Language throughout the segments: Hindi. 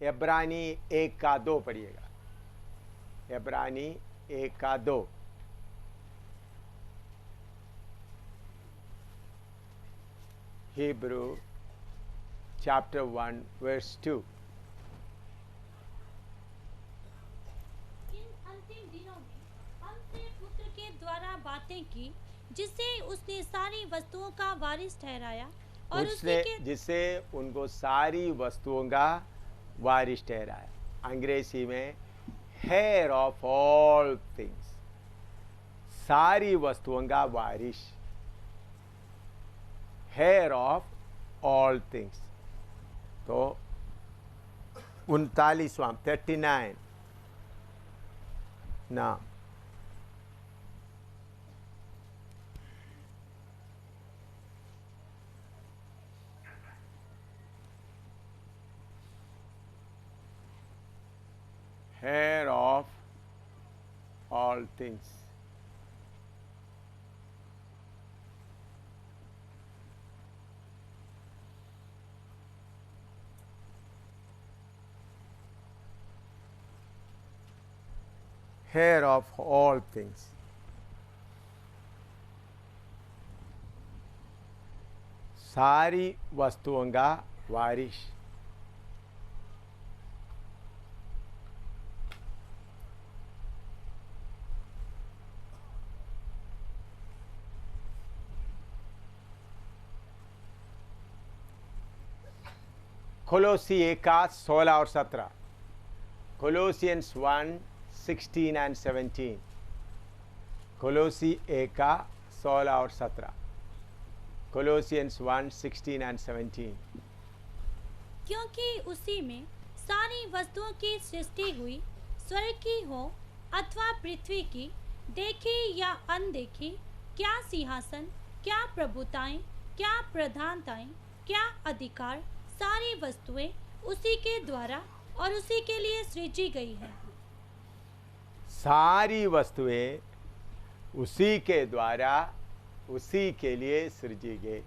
इब्रानी 1:2 पढ़िएगा। इब्रानी 1:2। Hebrew chapter 1 verse 2। इन अंतिम दिनों में हमसे पुत्र के द्वारा बातें की, जिसे उसने सारी वस्तुओं का वारिस ठहराया और उसने जिसे उनको सारी वस्तुओं का वारिस ठहराया। अंग्रेजी में हेयर ऑफ ऑल थिंग्स, सारी वस्तुओं का वारिस, हेयर ऑफ ऑल थिंग्स। तो 39वां 39 नाम। Heir of all things। Heir of all things। सारी वस्तुओं का वारिस। कोलोसी 1:16 और 17। कोलोसियंस 1:16 and 17। कोलोसी 1:16 और 17। कोलोसियंस 1:16 and 17। क्योंकि उसी में सारी वस्तुओं की सृष्टि हुई, स्वर्ग की हो अथवा पृथ्वी की, देखी या अनदेखी, क्या सिंहासन, क्या प्रभुताएं, क्या प्रधानताएं, क्या अधिकार, सारी वस्तुएं उसी के द्वारा और उसी के लिए सृजी गई हैं। सारी वस्तुएं उसी के द्वारा उसी के लिए सृजी गई।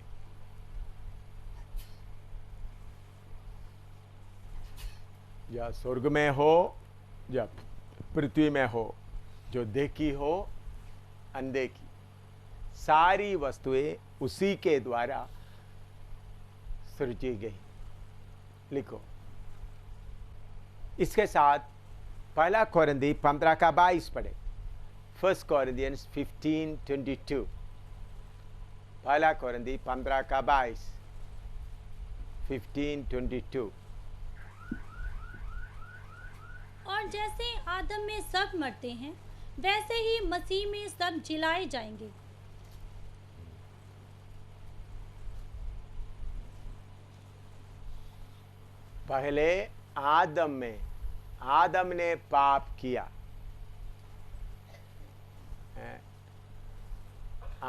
या स्वर्ग में हो या पृथ्वी में हो, जो देखी हो अनदेखी, सारी वस्तुएं उसी के द्वारा सृजी गई। लिखो। इसके साथ 1 कोरिन्थी 15:22 पढ़े। 1 Corinthians 15:22। 1 कोरिन्थी 15:22। 15:22। और जैसे आदम में सब मरते हैं, वैसे ही मसीह में सब जिलाए जाएंगे। पहले आदम ने पाप किया।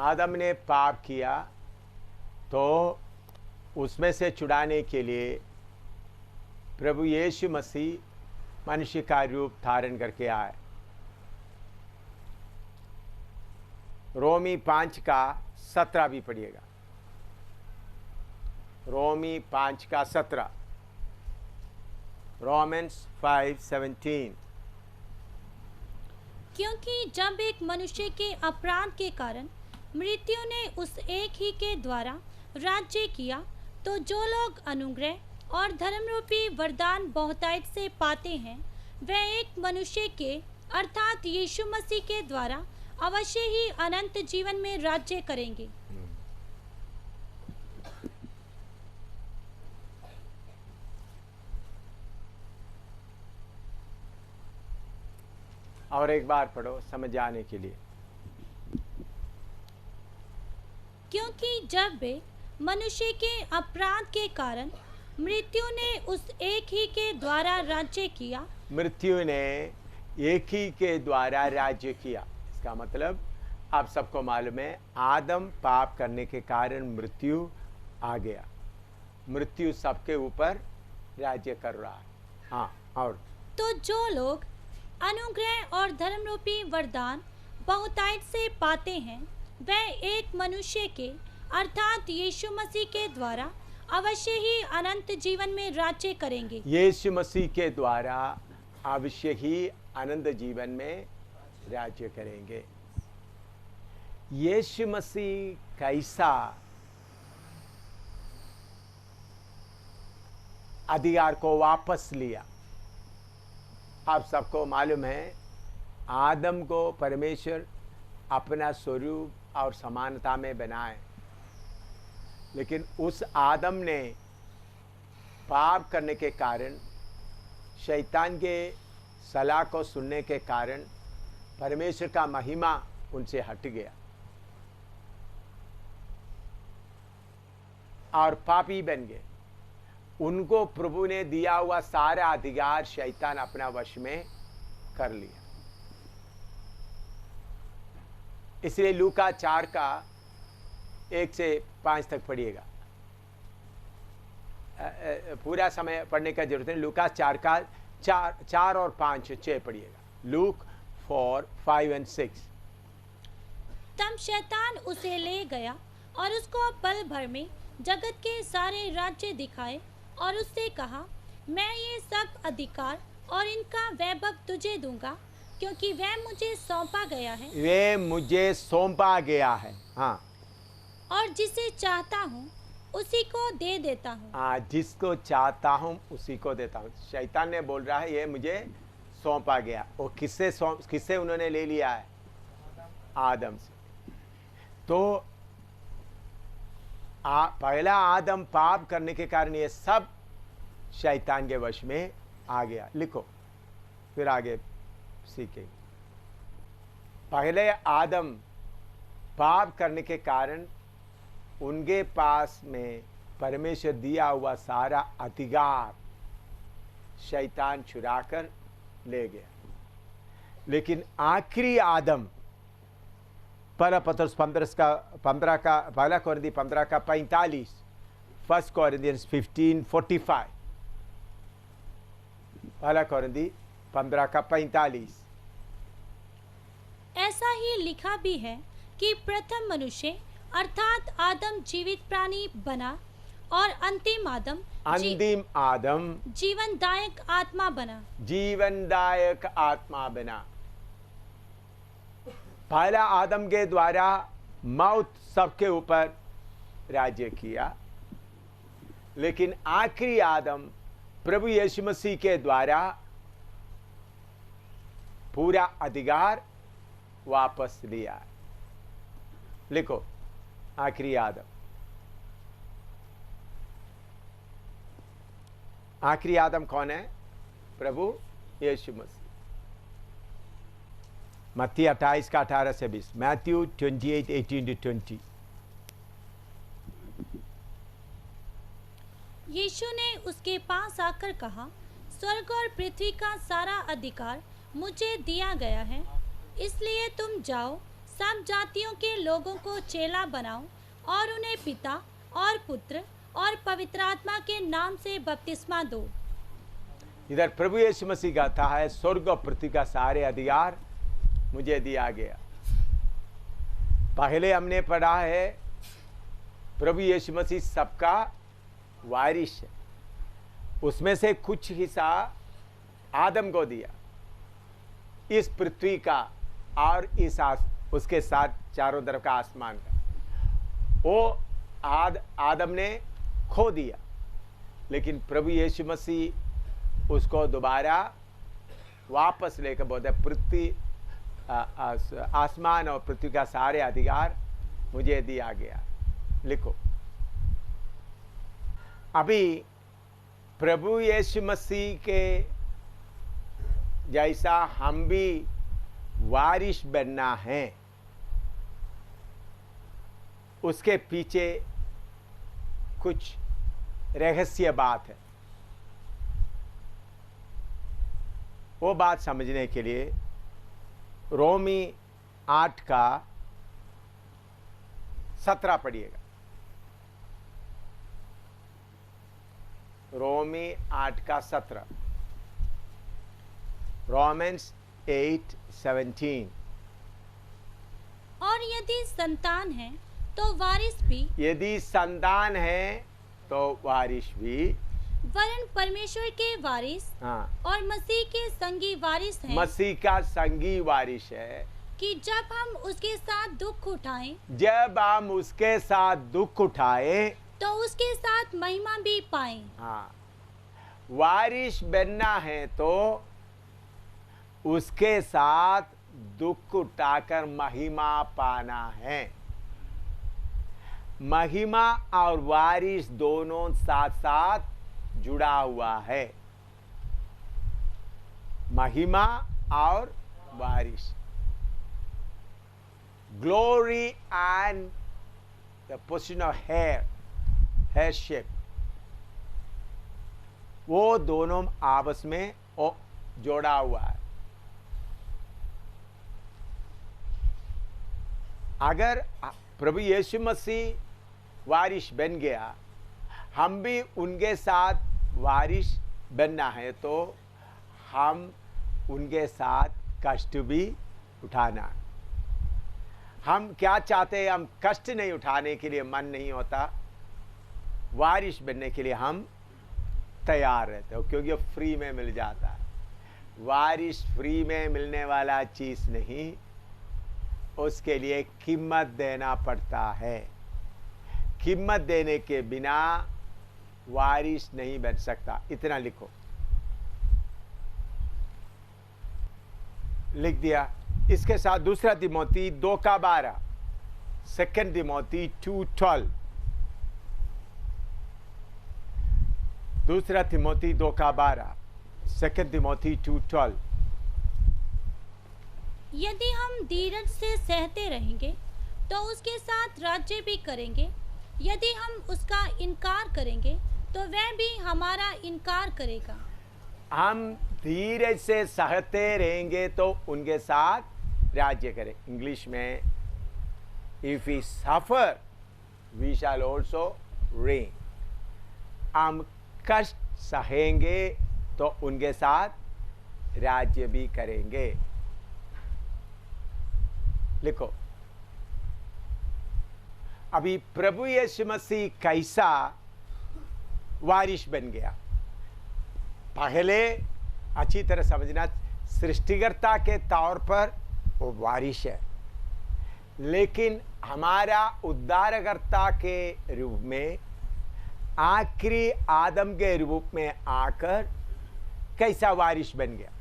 आदम ने पाप किया तो उसमें से छुड़ाने के लिए प्रभु यीशु मसीह मनुष्य का रूप धारण करके आए। रोमी 5:17 भी पढ़िएगा। रोमी 5:17। Romans 5:17। क्योंकि जब एक मनुष्य के अपराध के कारण मृत्यु ने उस एक ही के द्वारा राज्य किया, तो जो लोग अनुग्रह और धर्मरूपी वरदान बहुतायत से पाते हैं, वे एक मनुष्य के अर्थात यीशु मसीह के द्वारा अवश्य ही अनंत जीवन में राज्य करेंगे। और एक बार पढ़ो समझ आने के लिए। क्योंकि जब वे मनुष्य के अपराध के कारण मृत्यु ने उस एक ही के द्वारा राज्य किया। मृत्यु ने एक ही के द्वारा राज्य किया। इसका मतलब आप सबको मालूम है, आदम पाप करने के कारण मृत्यु आ गया। मृत्यु सबके ऊपर राज्य कर रहा है। हाँ, और तो जो लोग अनुग्रह और धर्मरूपी वरदान बहुतायत से पाते हैं, वह एक मनुष्य के अर्थात यीशु मसीह के द्वारा अवश्य ही अनंत जीवन में राज्य करेंगे। यीशु मसीह के द्वारा अवश्य ही अनंत जीवन में राज्य करेंगे। यीशु मसीह कैसा अधिकार को वापस लिया? आप सबको मालूम है, आदम को परमेश्वर अपना स्वरूप और समानता में बनाए, लेकिन उस आदम ने पाप करने के कारण, शैतान के सलाह को सुनने के कारण परमेश्वर का महिमा उनसे हट गया और पापी बन गए। उनको प्रभु ने दिया हुआ सारा अधिकार शैतान अपना वश में कर लिया। इसलिए लूका 4 का 1 से 5 तक पढ़िएगा। पूरा समय पढ़ने का जरूरत नहीं। लूका 4 का 4 और 5 6 पढ़िएगा। Look 4, 5 and 6। तब शैतान उसे ले गया और उसको पल भर में जगत के सारे राज्य दिखाए और उससे कहा, मैं ये सब अधिकार और इनका वैभव तुझे दूंगा, क्योंकि वह मुझे सौंपा गया है। वे मुझे सौंपा गया है। हाँ, और जिसे चाहता हूँ उसी को दे देता हूँ। हाँ, जिसको चाहता हूँ उसी को देता हूँ। शैतान ने बोल रहा है ये मुझे सौंपा गया। और किससे उन्होंने ले लिया है? आदम से। तो पहला आदम पाप करने के कारण ये सब शैतान के वश में आ गया। लिखो, फिर आगे सीखेंगे। पहले आदम पाप करने के कारण उनके पास में परमेश्वर दिया हुआ सारा अधिकार शैतान चुराकर ले गया। लेकिन आखिरी आदम, पहला पत्रस 15 का 1 कोरिन्थी 15 का 45, 1 Corinthians 15:45, 1 कोरिन्थी 15 का 45। ऐसा ही लिखा भी है कि प्रथम मनुष्य अर्थात आदम जीवित प्राणी बना और अंतिम आदम जीवनदायक आत्मा बना। जीवनदायक आत्मा बना। पहला आदम के द्वारा मौत सबके ऊपर राज्य किया, लेकिन आखिरी आदम प्रभु यीशु मसीह के द्वारा पूरा अधिकार वापस लिया। लिखो, आखिरी आदम। आखिरी आदम कौन है? प्रभु यीशु मसीह। मत्ती 28 का 18 से 20। मैथ्यू 28, 18-20। यीशु ने उसके पास आकर कहा, स्वर्ग और पृथ्वी का सारा अधिकार मुझे दिया गया है, इसलिए तुम जाओ, सब जातियों के लोगों को चेला बनाओ और उन्हें पिता और पुत्र और पवित्र आत्मा के नाम से बपतिस्मा दो। इधर प्रभु यीशु मसीह कहता है, स्वर्ग और पृथ्वी का सारे अधिकार मुझे दिया गया। पहले हमने पढ़ा है प्रभु यीशु मसीह सबका वारिस है। उसमें से कुछ हिस्सा आदम को दिया, इस पृथ्वी का और इस उसके साथ चारों तरफ का आसमान का, वो आदम ने खो दिया। लेकिन प्रभु यीशु मसीह उसको दोबारा वापस लेकर बोलते, पृथ्वी आसमान और पृथ्वी का सारे अधिकार मुझे दिया गया। लिखो, अभी प्रभु यीशु मसीह के जैसा हम भी वारिस बनना है, उसके पीछे कुछ रहस्य बात है। वो बात समझने के लिए रोमी 8 का 17 पढ़िएगा। रोमी 8 का 17। रोमन्स 8:17। और यदि संतान है तो वारिस भी। यदि संतान है तो वारिस भी, वरन परमेश्वर के वारिस हाँ, और मसीह के संगी वारिस हैं, मसीह का संगी वारिस है कि जब हम उसके साथ दुख उठाएं जब हम उसके साथ दुख उठाए तो उसके साथ महिमा भी पाएं। हाँ, वारिस बनना है तो उसके साथ दुख उठाकर महिमा पाना है। महिमा और वारिस दोनों साथ साथ जुड़ा हुआ है। महिमा और वारिस, glory and the position of heirship, वो दोनों आपस में जोड़ा हुआ है। अगर प्रभु यीशु मसीह वारिस बन गया, हम भी उनके साथ वारिस बनना है तो हम उनके साथ कष्ट भी उठाना है। हम क्या चाहते हैं? हम कष्ट नहीं उठाने के लिए मन नहीं होता, वारिस बनने के लिए हम तैयार रहते हो, क्योंकि फ्री में मिल जाता है। वारिस फ्री में मिलने वाला चीज़ नहीं, उसके लिए कीमत देना पड़ता है। कीमत देने के बिना वारिस नहीं बन सकता। इतना लिखो, लिख दिया। इसके साथ दूसरा तिमोथी 2:12, सेकंड तिमोथी 2:12, दूसरा तिमोथी 2:12, सेकंड तिमोथी 2:12। यदि हम धीरज से सहते रहेंगे तो उसके साथ राज्य भी करेंगे। यदि हम उसका इनकार करेंगे तो वह भी हमारा इनकार करेगा। हम धीरज से सहते रहेंगे तो उनके साथ राज्य करें। इंग्लिश में, if we suffer we shall also reign. हम कष्ट सहेंगे तो उनके साथ राज्य भी करेंगे। लिखो, अभी प्रभु यीशु मसीह कैसा वारिस बन गया? पहले अच्छी तरह समझना, सृष्टिकर्ता के तौर पर वो वारिस है, लेकिन हमारा उद्धारकर्ता के रूप में, आखिरी आदम के रूप में आकर कैसा वारिस बन गया?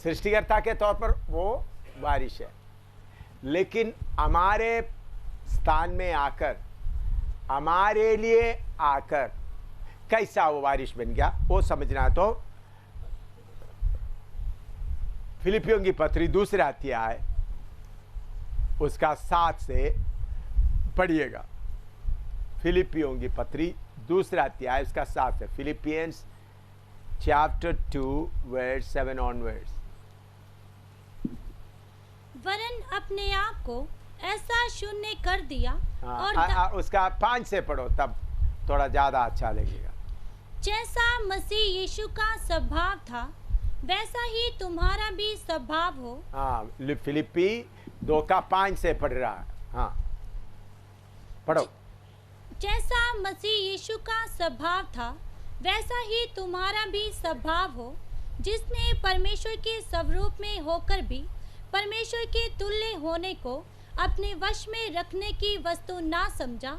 सृष्टिकर्ता के तौर पर वो वारिस है, लेकिन हमारे स्थान में आकर, हमारे लिए आकर कैसा वो वारिस बन गया, वो समझना। तो फिलिपियों की पत्री 2 अध्याय उसका 7 से पढ़िएगा। फिलिपियों की पत्री 2 अध्याय उसका 7 से, फिलिपियंस चैप्टर 2 वर्स 7 ऑनवर्ड्स। वरन अपने आप को ऐसा शून्य कर दिया और उसका 5 से पढ़ो, तब थोड़ा ज्यादा अच्छा लगेगा। जैसा मसीह यीशु का स्वभाव था वैसा ही तुम्हारा भी स्वभाव हो। हाँ, फिलिप्पी 2:5 से पढ़ रहा है। हाँ, पढ़ो। जैसा मसीह यीशु का स्वभाव था वैसा ही तुम्हारा भी स्वभाव हो, जिसने परमेश्वर के स्वरूप में होकर भी परमेश्वर के तुल्य होने को अपने वश में रखने की वस्तु ना समझा,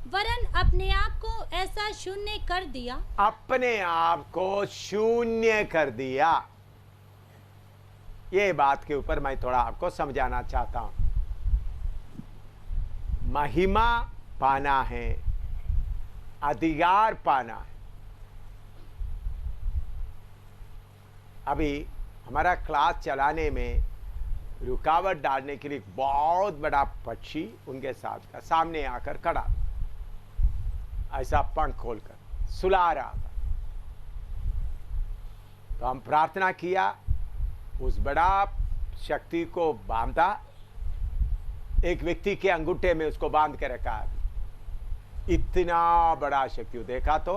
वरन अपने आप को ऐसा शून्य कर दिया। अपने आप को शून्य कर दिया। ये बात के ऊपर मैं थोड़ा आपको समझाना चाहता हूं। महिमा पाना है, अधिकार पाना है। अभी हमारा क्लास चलाने में रुकावट डालने के लिए बहुत बड़ा पक्षी उनके साथ का सामने आकर खड़ा, ऐसा पंख खोलकर सुला रहा था। तो हम प्रार्थना किया, उस बड़ा शक्ति को बांधा, एक व्यक्ति के अंगूठे में उसको बांध के रखा। इतना बड़ा शक्ति देखा तो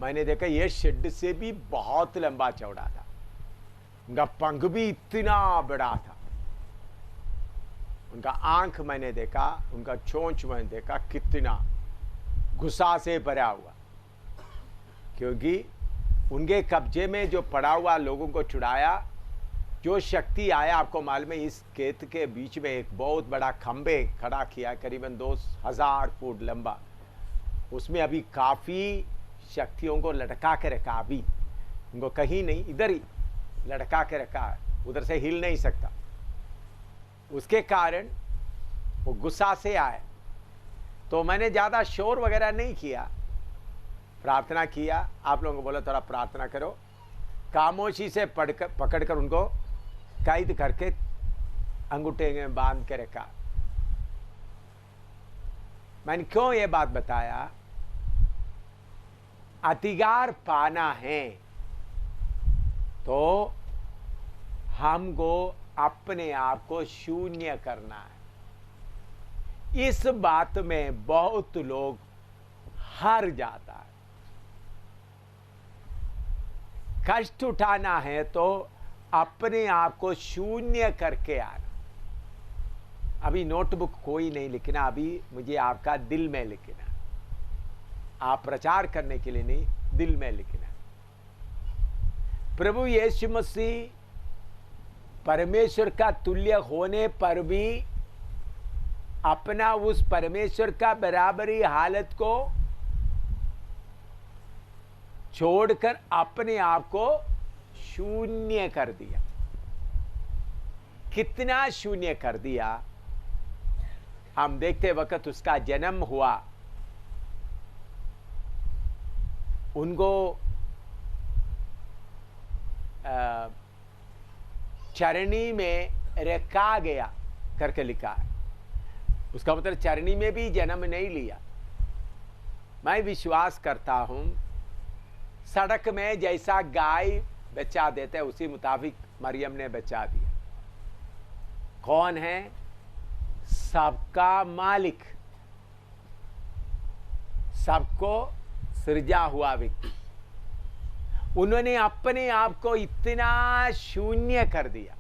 मैंने देखा ये शेड से भी बहुत लंबा चौड़ा था, उनका पंख भी इतना बड़ा था, उनका आंख मैंने देखा, उनका चोंच मैंने देखा कितना, गुस्सा से भरा हुआ, क्योंकि उनके कब्जे में जो पड़ा हुआ लोगों को छुड़ाया, जो शक्ति आया। आपको मालूम है, इस खेत के बीच में एक बहुत बड़ा खंबे खड़ा किया, करीबन 2000 फुट लंबा। उसमें अभी काफ़ी शक्तियों को लटका के रखा, अभी उनको कहीं नहीं, इधर ही लटका के रखा है, उधर से हिल नहीं सकता। उसके कारण वो गुस्सा से आए। तो मैंने ज़्यादा शोर वगैरह नहीं किया, प्रार्थना किया। आप लोगों को बोला थोड़ा प्रार्थना करो। खामोशी से पकड़कर उनको कैद करके अंगूठे में बांध के रखा। मैंने क्यों ये बात बताया? अधिकार पाना है तो हमको अपने आप को शून्य करना है। इस बात में बहुत लोग हार जाता है। कष्ट उठाना है तो अपने आप को शून्य करके आना। अभी नोटबुक कोई नहीं लिखना, अभी मुझे आपका दिल में लिखना। आप प्रचार करने के लिए नहीं, दिल में लिखना। प्रभु यीशु मसीह परमेश्वर का तुल्य होने पर भी अपना उस परमेश्वर का बराबरी हालत को छोड़कर अपने आप को शून्य कर दिया। कितना शून्य कर दिया? हम देखते वक्त उसका जन्म हुआ, उनको चरनी में रखा गया करके लिखा है। उसका मतलब चरनी में भी जन्म नहीं लिया। मैं विश्वास करता हूं सड़क में जैसा गाय बच्चा देते है उसी मुताबिक मरियम ने बच्चा दिया। कौन है? सबका मालिक, सबको सृजा हुआ व्यक्ति। उन्होंने अपने आप को इतना शून्य कर दिया,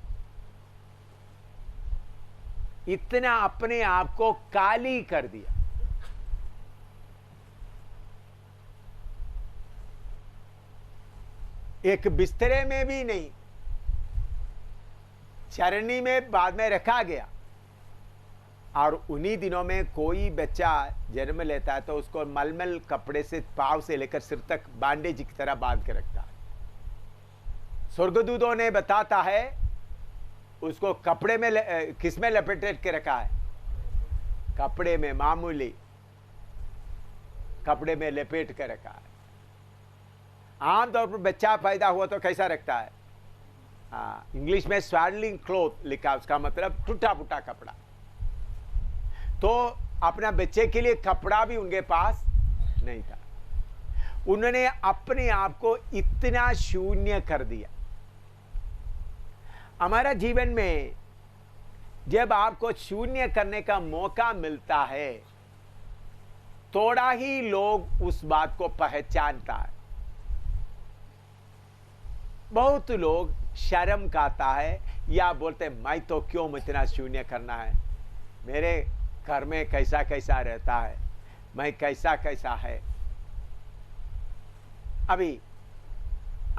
इतना अपने आप को काली कर दिया। एक बिस्तरे में भी नहीं, चरनी में बाद में रखा गया। और उन्हीं दिनों में कोई बच्चा जन्म लेता है तो उसको मलमल कपड़े से पांव से लेकर सिर तक बैंडेज की तरह बांध के रखता है। स्वर्गदूतों ने बताता है उसको कपड़े में किस में लपेट के रखा है? कपड़े में, मामूली कपड़े में लपेट के रखा है। आमतौर पर बच्चा पैदा हुआ तो कैसा रखता है? इंग्लिश में स्वेडलिंग क्लॉथ लिखा, उसका मतलब टूटा फूटा कपड़ा। तो अपना बच्चे के लिए कपड़ा भी उनके पास नहीं था। उन्होंने अपने आप को इतना शून्य कर दिया। हमारा जीवन में जब आपको शून्य करने का मौका मिलता है, थोड़ा ही लोग उस बात को पहचानता है। बहुत लोग शर्म खाता है या बोलते मैं तो क्यों इतना शून्य करना है, मेरे घर में कैसा कैसा रहता है, मैं कैसा कैसा है। अभी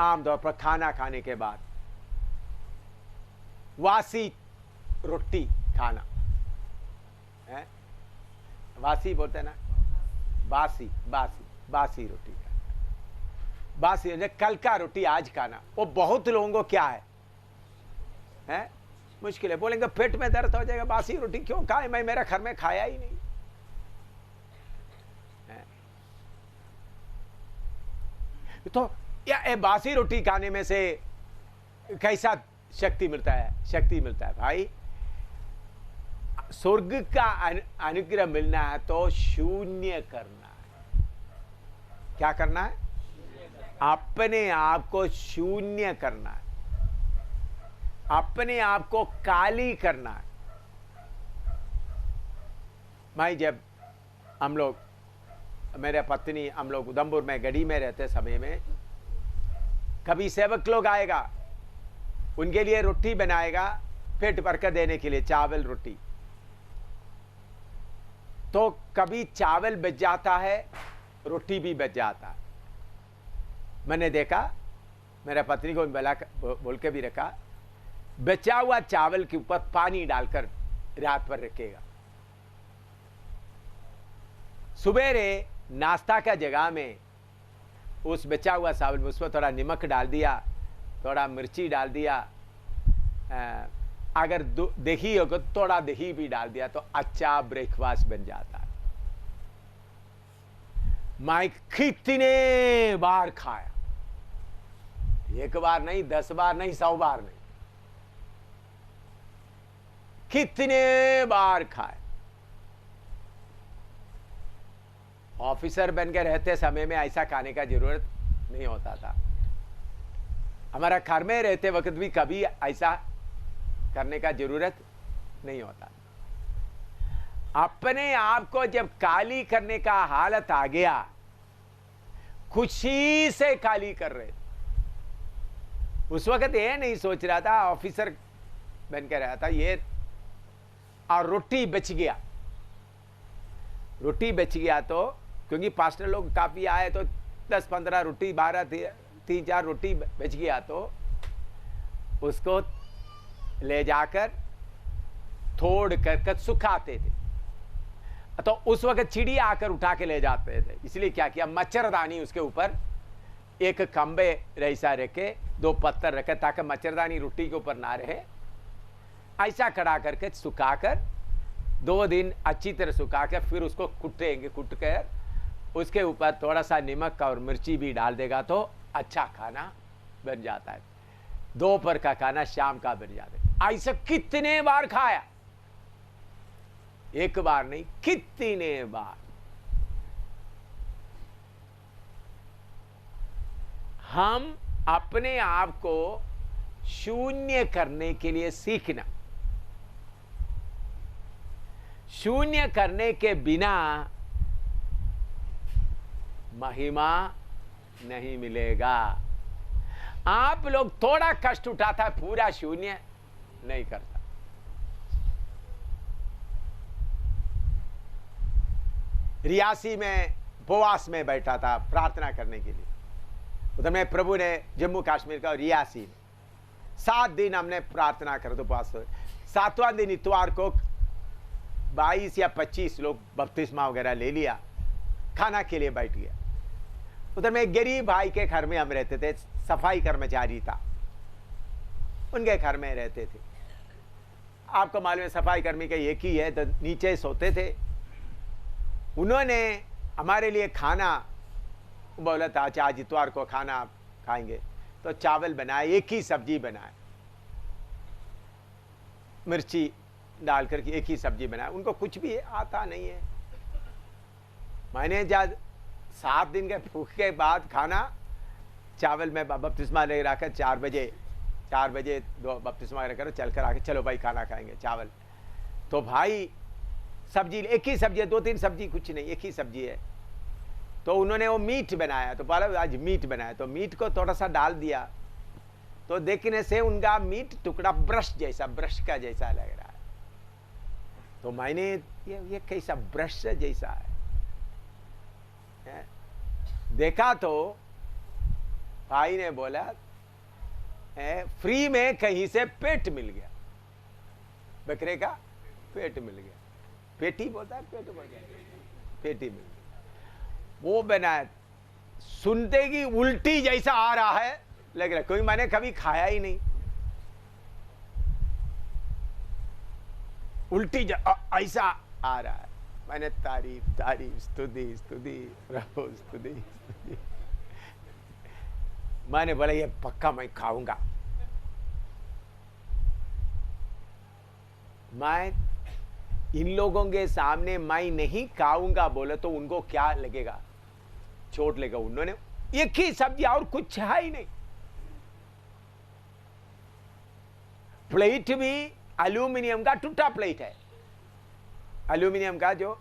आमतौर पर खाना खाने के बाद वासी रोटी खाना है, वासी बोलते हैं ना, बासी बासी बासी रोटी खाना, बासी कल का रोटी आज खाना। वो बहुत लोगों को क्या है मुश्किल है। बोलेंगे पेट में दर्द हो जाएगा, बासी रोटी क्यों खाए, मैं मेरा घर में खाया ही नहीं है। तो या बासी रोटी खाने में से कैसा शक्ति मिलता है? शक्ति मिलता है भाई, स्वर्ग का अनुग्रह मिलना है तो शून्य करना है। क्या करना है? अपने आप को शून्य करना है, अपने आप को काली करना है। मैं जब हम लोग, मेरे पत्नी, हम लोग उधमपुर में गढ़ी में रहते समय में, कभी सेवक लोग आएगा, उनके लिए रोटी बनाएगा पेट भर कर देने के लिए, चावल रोटी। तो कभी चावल बच जाता है रोटी भी बच जाता। मैंने देखा, मेरा पत्नी को बोल के भी रखा, बचा हुआ चावल के ऊपर पानी डालकर रात भर रखेगा। सुबेरे नाश्ता का जगह में उस बचा हुआ चावल में उसमें थोड़ा नमक डाल दिया, थोड़ा मिर्ची डाल दिया, अगर दही होगा थोड़ा दही भी डाल दिया तो अच्छा ब्रेकफास्ट बन जाता है। मैं कितने बार खाया, एक बार नहीं, 10 बार नहीं, 100 बार नहीं, कितने बार खाए। ऑफिसर बनकर रहते समय में ऐसा खाने का जरूरत नहीं होता था। हमारा घर में रहते वक्त भी कभी ऐसा करने का जरूरत नहीं होता। अपने आप को जब खाली करने का हालत आ गया, खुशी से खाली कर रहे थे। उस वक्त ये नहीं सोच रहा था ऑफिसर बनकर रहा था ये, और रोटी बच गया, रोटी बच गया तो, क्योंकि पास्टर लोग काफी आए तो 10-15 रोटी, 12 3-4 रोटी बच गया तो उसको ले जाकर तोड़ कर सुखाते थे। तो उस वक्त चिड़िया आकर उठा के ले जाते थे, इसलिए क्या किया, मच्छरदानी उसके ऊपर एक खंबे जैसा रखे, 2 पत्थर रखे ताकि मच्छरदानी रोटी के ऊपर ना रहे। ऐसा खड़ा करके सुखाकर 2 दिन अच्छी तरह सुखाकर फिर उसको कुटेंगे, कुट कर उसके ऊपर थोड़ा सा नमक और मिर्ची भी डाल देगा तो अच्छा खाना बन जाता है। दोपहर का खाना शाम का बन जाता है। ऐसा कितने बार खाया, एक बार नहीं, कितने बार। हम अपने आप को शून्य करने के लिए सीखना, शून्य करने के बिना महिमा नहीं मिलेगा। आप लोग थोड़ा कष्ट उठाता है, पूरा शून्य नहीं करता। रियासी में उपवास में बैठा था प्रार्थना करने के लिए। उधर में प्रभु ने जम्मू कश्मीर का रियासी में 7 दिन हमने प्रार्थना कर दो उपवास। 7वां दिन इतवार को 22 या 25 लोग बपतिस्मा वगैरह ले लिया, खाना के लिए बैठ गया। उधर में एक गरीब भाई के घर में हम रहते थे, सफाई कर्मचारी था, उनके घर में रहते थे। आपको मालूम है सफाई कर्मी का एक ही है, तो नीचे सोते थे। उन्होंने हमारे लिए खाना बोला था, आज इतवार को खाना खाएंगे, तो चावल बनाए, एक ही सब्जी बनाए, मिर्ची डाल करके एक ही सब्जी बनाए। उनको कुछ भी आता नहीं है। मैंने जब 7 दिन के भूख के बाद खाना चावल में बपतिस्मा ले रखा, 4 बजे 2 बपतिस्मा रखकर चल कर आके, चलो भाई खाना खाएंगे चावल। तो भाई सब्जी, एक ही सब्जी है, 2-3 सब्जी कुछ नहीं, एक ही सब्जी है। तो उन्होंने वो मीट बनाया, तो बोला आज मीट बनाया, तो मीट को थोड़ा सा डाल दिया, तो देखने से उनका मीट टुकड़ा ब्रश का जैसा लग रहा है। तो मैंने ये कैसा ब्रश जैसा है देखा, तो भाई ने बोला फ्री में कहीं से पेट मिल गया, बकरे का पेट मिल गया, पेटी बोलता है, पेट बोलता है, पेटी मिल गया। वो बनाया, सुनते ही उल्टी जैसा आ रहा है लग रहा है, कोई मैंने कभी खाया ही नहीं। उल्टी ऐसा आ रहा है। मैंने तारीफ स्तुति प्रभु स्तुति। मैंने बोला ये पक्का मैं खाऊंगा। मैं इन लोगों के सामने मैं नहीं खाऊंगा बोले तो उनको क्या लगेगा, चोट लगेगा। उन्होंने एक ही सब्जी और कुछ है ही नहीं। प्लेट भी एल्यूमिनियम का टूटा प्लेट है, एल्यूमिनियम का जो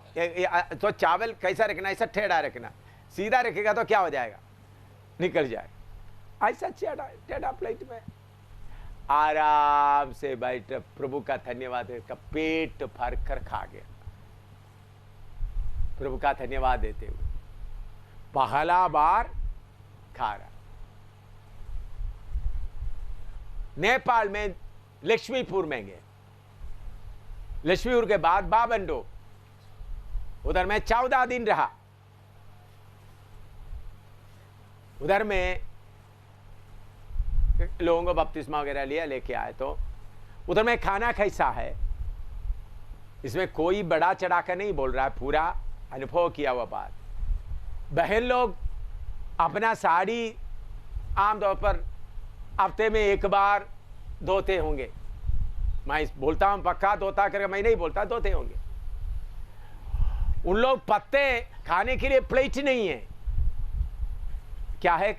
तो चावल कैसा रखना, ऐसा टेढ़ा रखना, सीधा रखेगा तो क्या हो जाएगा, निकल जाएगा। ऐसा टेढ़ा प्लेट में आराम से बैठ, प्रभु का धन्यवाद है, पेट भर कर खा गया। प्रभु का धन्यवाद देते हुए पहला बार खा रहा। नेपाल में लक्ष्मीपुर में गए, लक्ष्मीपुर के बाद बाबंडो, उधर में 14 दिन रहा। उधर में लोगों को बपतिस्मा वगैरह लिया, लेके आए। तो उधर में खाना कैसा है, इसमें कोई बड़ा चढ़ा कर नहीं बोल रहा है, पूरा अनुभव किया हुआ बात। बहन लोग अपना साड़ी आमतौर पर हफ्ते में एक बार धोते होंगे। मैं बोलता हूं पक्का धोता करके मैं नहीं बोलता, धोते होंगे। उन लोग पत्ते खाने के लिए प्लेट नहीं है, क्या है,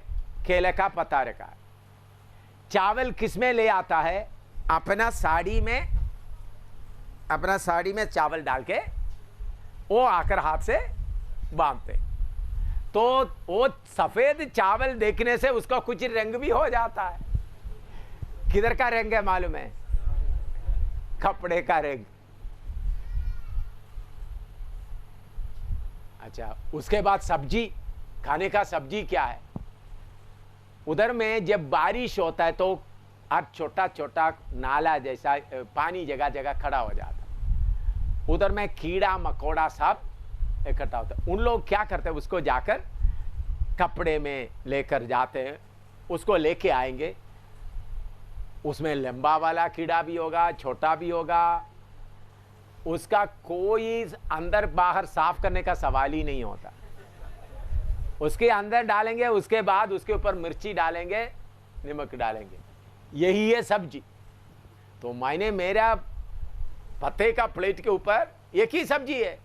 केले का पत्ता रखा। चावल किसमें ले आता है, अपना साड़ी में चावल डाल के वो आकर हाथ से बांधते। तो वो सफेद चावल देखने से उसका कुछ रंग भी हो जाता है। किधर का रंग है मालूम है, कपड़े का रंग। अच्छा, उसके बाद सब्जी, खाने का सब्जी क्या है, उधर में जब बारिश होता है तो हर छोटा छोटा नाला जैसा पानी जगह जगह खड़ा हो जाता है, उधर में कीड़ा मकोड़ा सब इकट्ठा होता है। उन लोग क्या करते हैं, उसको जाकर कपड़े में लेकर जाते हैं, उसको लेके आएंगे। उसमें लंबा वाला कीड़ा भी होगा, छोटा भी होगा, उसका कोई अंदर बाहर साफ करने का सवाल ही नहीं होता। उसके अंदर डालेंगे, उसके बाद उसके ऊपर मिर्ची डालेंगे, नमक डालेंगे, यही है सब्जी। तो मैंने मेरा पत्ते का प्लेट के ऊपर एक ही सब्जी है,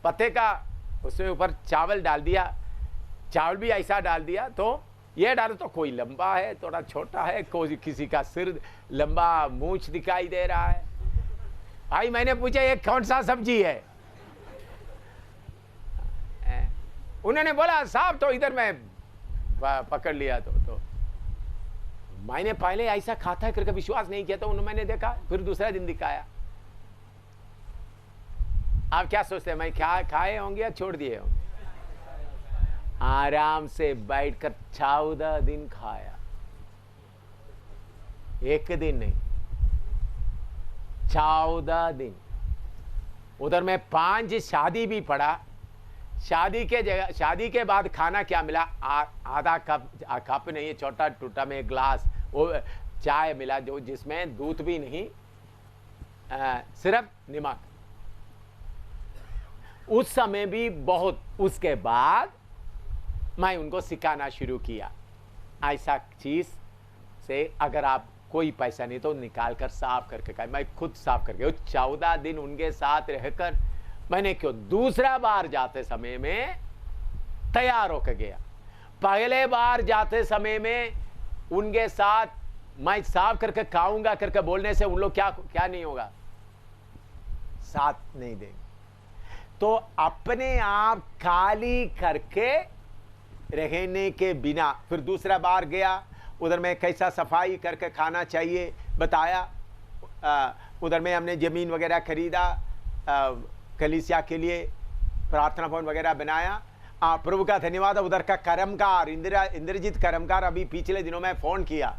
पत्ते का, उसके ऊपर चावल डाल दिया, चावल भी ऐसा डाल दिया। तो ये डालो तो कोई लंबा है, थोड़ा छोटा है, कोई किसी का सिर लंबा, मूंछ दिखाई दे रहा है। भाई मैंने पूछा ये कौन सा सब्जी है, उन्होंने बोला साहब, तो इधर मैं पकड़ लिया। तो मैंने पहले ऐसा खाता है करके विश्वास नहीं किया, तो उन्होंने मैंने देखा, फिर दूसरा दिन दिखाया। आप क्या सोचते हैं, मैं क्या खाए होंगे या छोड़ दिए होंगे? आराम से बैठकर 14 दिन खाया, एक दिन नहीं, 14 दिन। उधर में 5 शादी भी पड़ा। शादी के बाद खाना क्या मिला, आधा कप नहीं है, छोटा टूटा में ग्लास वो चाय मिला, जो जिसमें दूध भी नहीं, सिर्फ नमक। उस समय भी बहुत, उसके बाद मैं उनको सिखाना शुरू किया, ऐसा चीज से अगर आप कोई पैसा नहीं तो निकाल कर साफ करके खाए। मैं खुद साफ करके 14 दिन उनके साथ रहकर मैंने क्यों दूसरा बार जाते समय में तैयार होकर गया। पहले बार जाते समय में उनके साथ मैं साफ करके खाऊंगा करके बोलने से उन लोग क्या नहीं होगा, साथ नहीं देंगे। तो अपने आप खाली करके रहने के बिना फिर दूसरा बार गया, उधर में कैसा सफाई करके खाना चाहिए बताया। उधर में हमने ज़मीन वगैरह खरीदा, कलीसिया के लिए प्रार्थना भवन वगैरह बनाया। प्रभु का धन्यवाद। उधर का कर्मकार इंद्रजीत कर्मकार अभी पिछले दिनों में फ़ोन किया,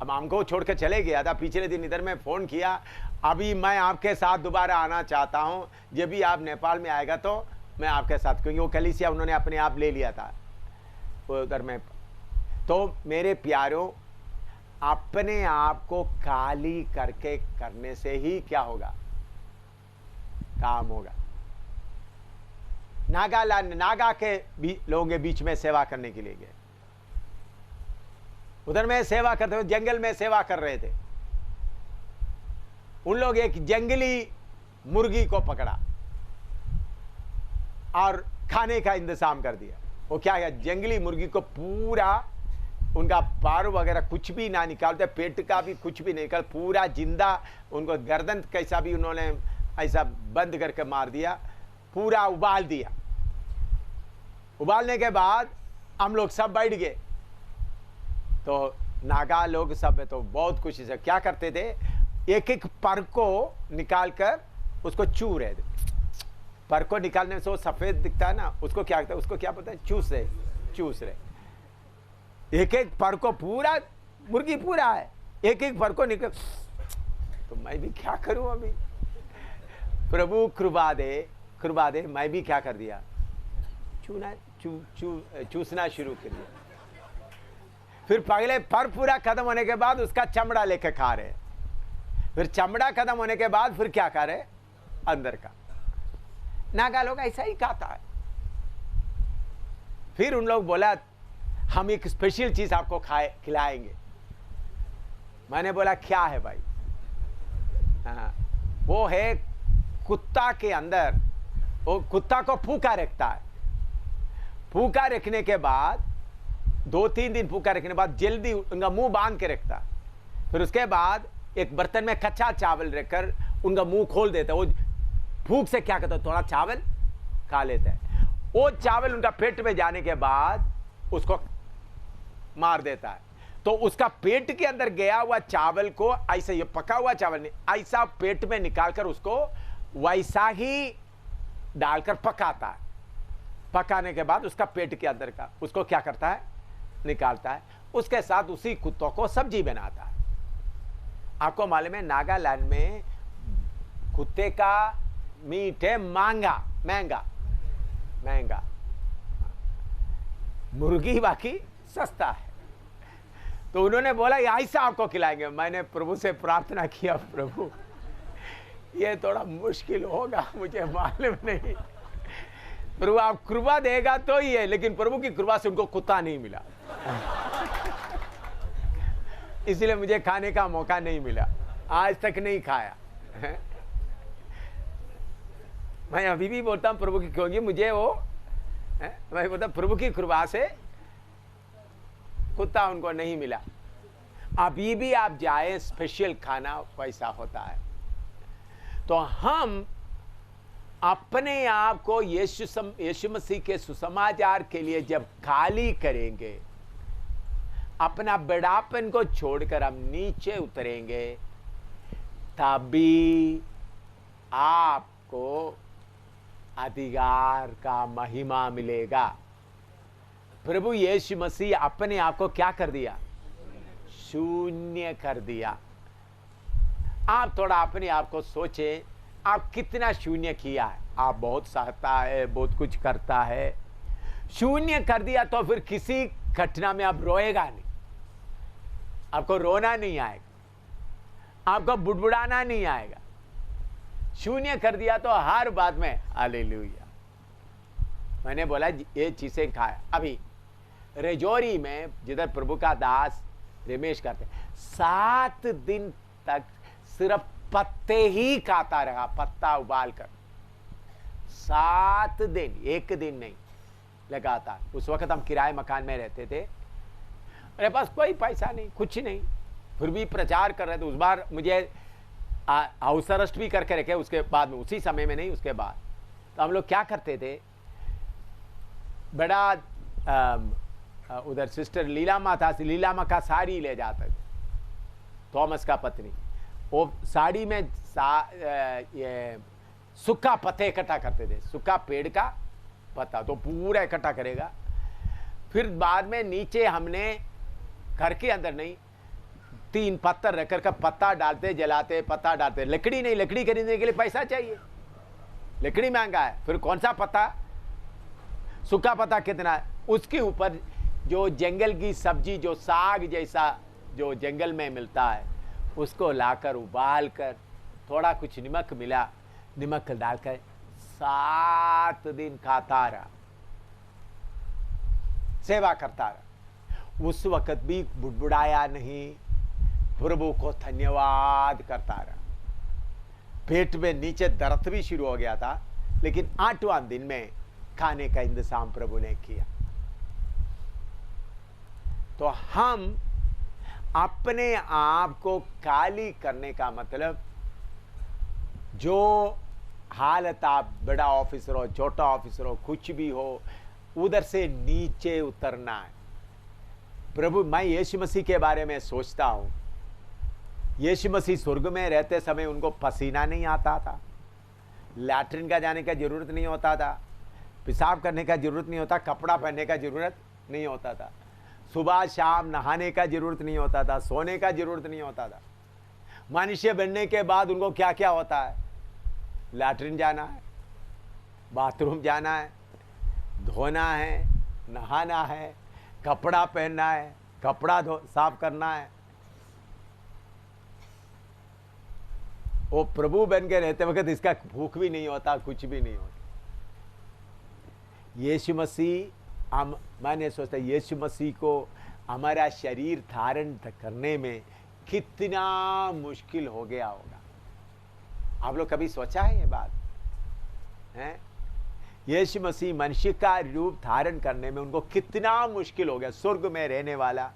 अब हमको छोड़ कर चले गया था, पिछले दिन इधर में फ़ोन किया, अभी मैं आपके साथ दोबारा आना चाहता हूँ, जब भी आप नेपाल में आएगा तो मैं आपके साथ, क्योंकि वो कलीसिया उन्होंने अपने आप ले लिया था उधर में। तो मेरे प्यारों, अपने आप को खाली करके करने से ही क्या होगा, काम होगा। नागा के लोगों के बीच में सेवा करने के लिए गए, उधर में सेवा करते हुए जंगल में सेवा कर रहे थे। उन लोग एक जंगली मुर्गी को पकड़ा और खाने का इंतजाम कर दिया। वो क्या है, जंगली मुर्गी को पूरा उनका पार वगैरह कुछ भी ना निकालते, पेट का भी कुछ भी नहीं निकाल, पूरा जिंदा उनको गर्दन कैसा भी उन्होंने ऐसा बंद करके मार दिया, पूरा उबाल दिया। उबालने के बाद हम लोग सब बैठ गए। तो नागा लोग सब तो बहुत खुशी से क्या करते थे, एक एक पर को निकाल कर उसको चू रहे थे, पर को निकालने से वो सफेद दिखता है ना, उसको क्या कहता है, उसको क्या पता है, चूस रहे। एक एक पर को पूरा मुर्गी पूरा है, एक एक पर को निकल, तो मैं भी क्या करूं अभी। प्रभु कृपा दे, मैं भी क्या कर दिया, चूसना शुरू कर दिया। फिर पहले पर पूरा खत्म होने के बाद उसका चमड़ा लेके खा रहे, फिर चमड़ा खत्म होने के बाद फिर क्या खा रहे, अंदर का। नागा लोग ऐसा ही खाता है। फिर उन लोग बोला हम एक स्पेशल चीज आपको खिलाएंगे। मैंने बोला क्या है भाई? हाँ, वो है कुत्ता के अंदर, वो कुत्ता को फूका रखता है, फूका रखने के बाद 2-3 दिन फूका रखने के बाद जल्दी उनका मुंह बांध के रखता है। फिर उसके बाद एक बर्तन में कच्चा चावल रखकर उनका मुंह खोल देता है। वो फूक से क्या करता है, थोड़ा चावल खा लेता है। वो चावल उनका पेट में जाने के बाद उसको मार देता है। तो उसका पेट के अंदर गया हुआ चावल को ऐसा, ये पका हुआ चावल नहीं, ऐसा पेट में निकालकर उसको वैसा ही डालकर पकाता है। पकाने के बाद उसका पेट के अंदर का उसको क्या करता है, निकालता है। उसके साथ उसी कुत्तों को सब्जी बनाता है। आपको मालूम है नागालैंड में कुत्ते का मीट है महंगा, मुर्गी बाकी सस्ता है। तो उन्होंने बोला ऐसा आपको खिलाएंगे। मैंने प्रभु से प्रार्थना किया, प्रभु ये थोड़ा मुश्किल होगा, मुझे मालूम नहीं, प्रभु आप कृपा देगा तो ही है। लेकिन प्रभु की कृपा से उनको कुत्ता नहीं मिला, इसलिए मुझे खाने का मौका नहीं मिला, आज तक नहीं खाया। मैं अभी भी बोलता हूं प्रभु की, क्योंकि मुझे वो मैं बोलता प्रभु की कृपा से कुत्ता उनको नहीं मिला। अभी भी आप जाए स्पेशल खाना वैसा होता है। तो हम अपने आप को यीशु मसीह के सुसमाचार के लिए जब खाली करेंगे, अपना बड़ापन को छोड़कर हम नीचे उतरेंगे, तभी आपको अधिकार का महिमा मिलेगा। प्रभु यीशु मसीह अपने आप को क्या कर दिया, शून्य कर दिया। आप थोड़ा अपने आप को सोचें, आप कितना शून्य किया है। आप बहुत सहता है, बहुत कुछ करता है, शून्य कर दिया तो फिर किसी घटना में आप रोएगा नहीं, आपको रोना नहीं आएगा, आपको बुड़बुड़ाना नहीं आएगा। शून्य कर दिया तो हर बात में हालेलुया। मैंने बोला ये चीजें खाया। अभी रेजोरी में जिधर प्रभु का दास रमेश करते, 7 दिन तक सिर्फ पत्ते ही खाता रहा, पत्ता उबाल कर, 7 दिन, एक दिन नहीं, लगातार। उस वक्त हम किराए मकान में रहते थे, मेरे पास कोई पैसा नहीं, कुछ नहीं, फिर भी प्रचार कर रहे थे। उस बार मुझे हाउस अरेस्ट भी करके रखे, उसके बाद में, उसी समय में नहीं, उसके बाद। तो हम लोग क्या करते थे, बड़ा उधर सिस्टर लीलामा था, लीलामा का साड़ी ले जाते थे, थॉमस का पत्नी। वो साड़ी में ये सूखा पत्ते इकट्ठा करते थे, सूखा पेड़ का पत्ता तो पूरा इकट्ठा करेगा। फिर बाद में नीचे हमने घर के अंदर नहीं, 3 पत्थर रखकर का पत्ता डालते, जलाते, पत्ता डालते। लकड़ी नहीं, लकड़ी खरीदने के लिए पैसा चाहिए, लकड़ी महंगा है। फिर कौन सा पत्ता, सूखा पत्ता कितना है, उसके ऊपर जो जंगल की सब्जी, जो साग जैसा जो जंगल में मिलता है, उसको लाकर उबाल कर, थोड़ा कुछ नमक मिला, नमक डालकर 7 दिन खाता रहा, सेवा करता रहा। उस वक्त भी बुड़बुड़ाया नहीं, प्रभु को धन्यवाद करता रहा। पेट में नीचे दर्द भी शुरू हो गया था, लेकिन 8वां दिन में खाने का इंतजाम प्रभु ने किया। तो हम अपने आप को खाली करने का मतलब, जो हालत, आप बड़ा ऑफिसर हो, छोटा ऑफिसर हो, कुछ भी हो, उधर से नीचे उतरना है। प्रभु, मैं यीशु मसीह के बारे में सोचता हूं, यीशु मसीह स्वर्ग में रहते समय उनको पसीना नहीं आता था, लैट्रिन का जाने का ज़रूरत नहीं होता था, पेशाब करने का ज़रूरत नहीं होता, कपड़ा पहनने का ज़रूरत नहीं होता था, सुबह शाम नहाने का ज़रूरत नहीं होता था, सोने का ज़रूरत नहीं होता था। मनुष्य बनने के बाद उनको क्या क्या होता है? लैट्रिन जाना है, बाथरूम जाना है, धोना है, नहाना है, कपड़ा पहनना है, कपड़ा साफ करना है। वो प्रभु बन के रहते वक्त इसका भूख भी नहीं होता, कुछ भी नहीं होता। यीशु मसीह, मैंने सोचता यीशु मसीह को हमारा शरीर धारण करने में कितना मुश्किल हो गया होगा। आप लोग कभी सोचा है ये बात है? यीशु मसीह मनुष्य का रूप धारण करने में उनको कितना मुश्किल हो गया। स्वर्ग में रहने वाला,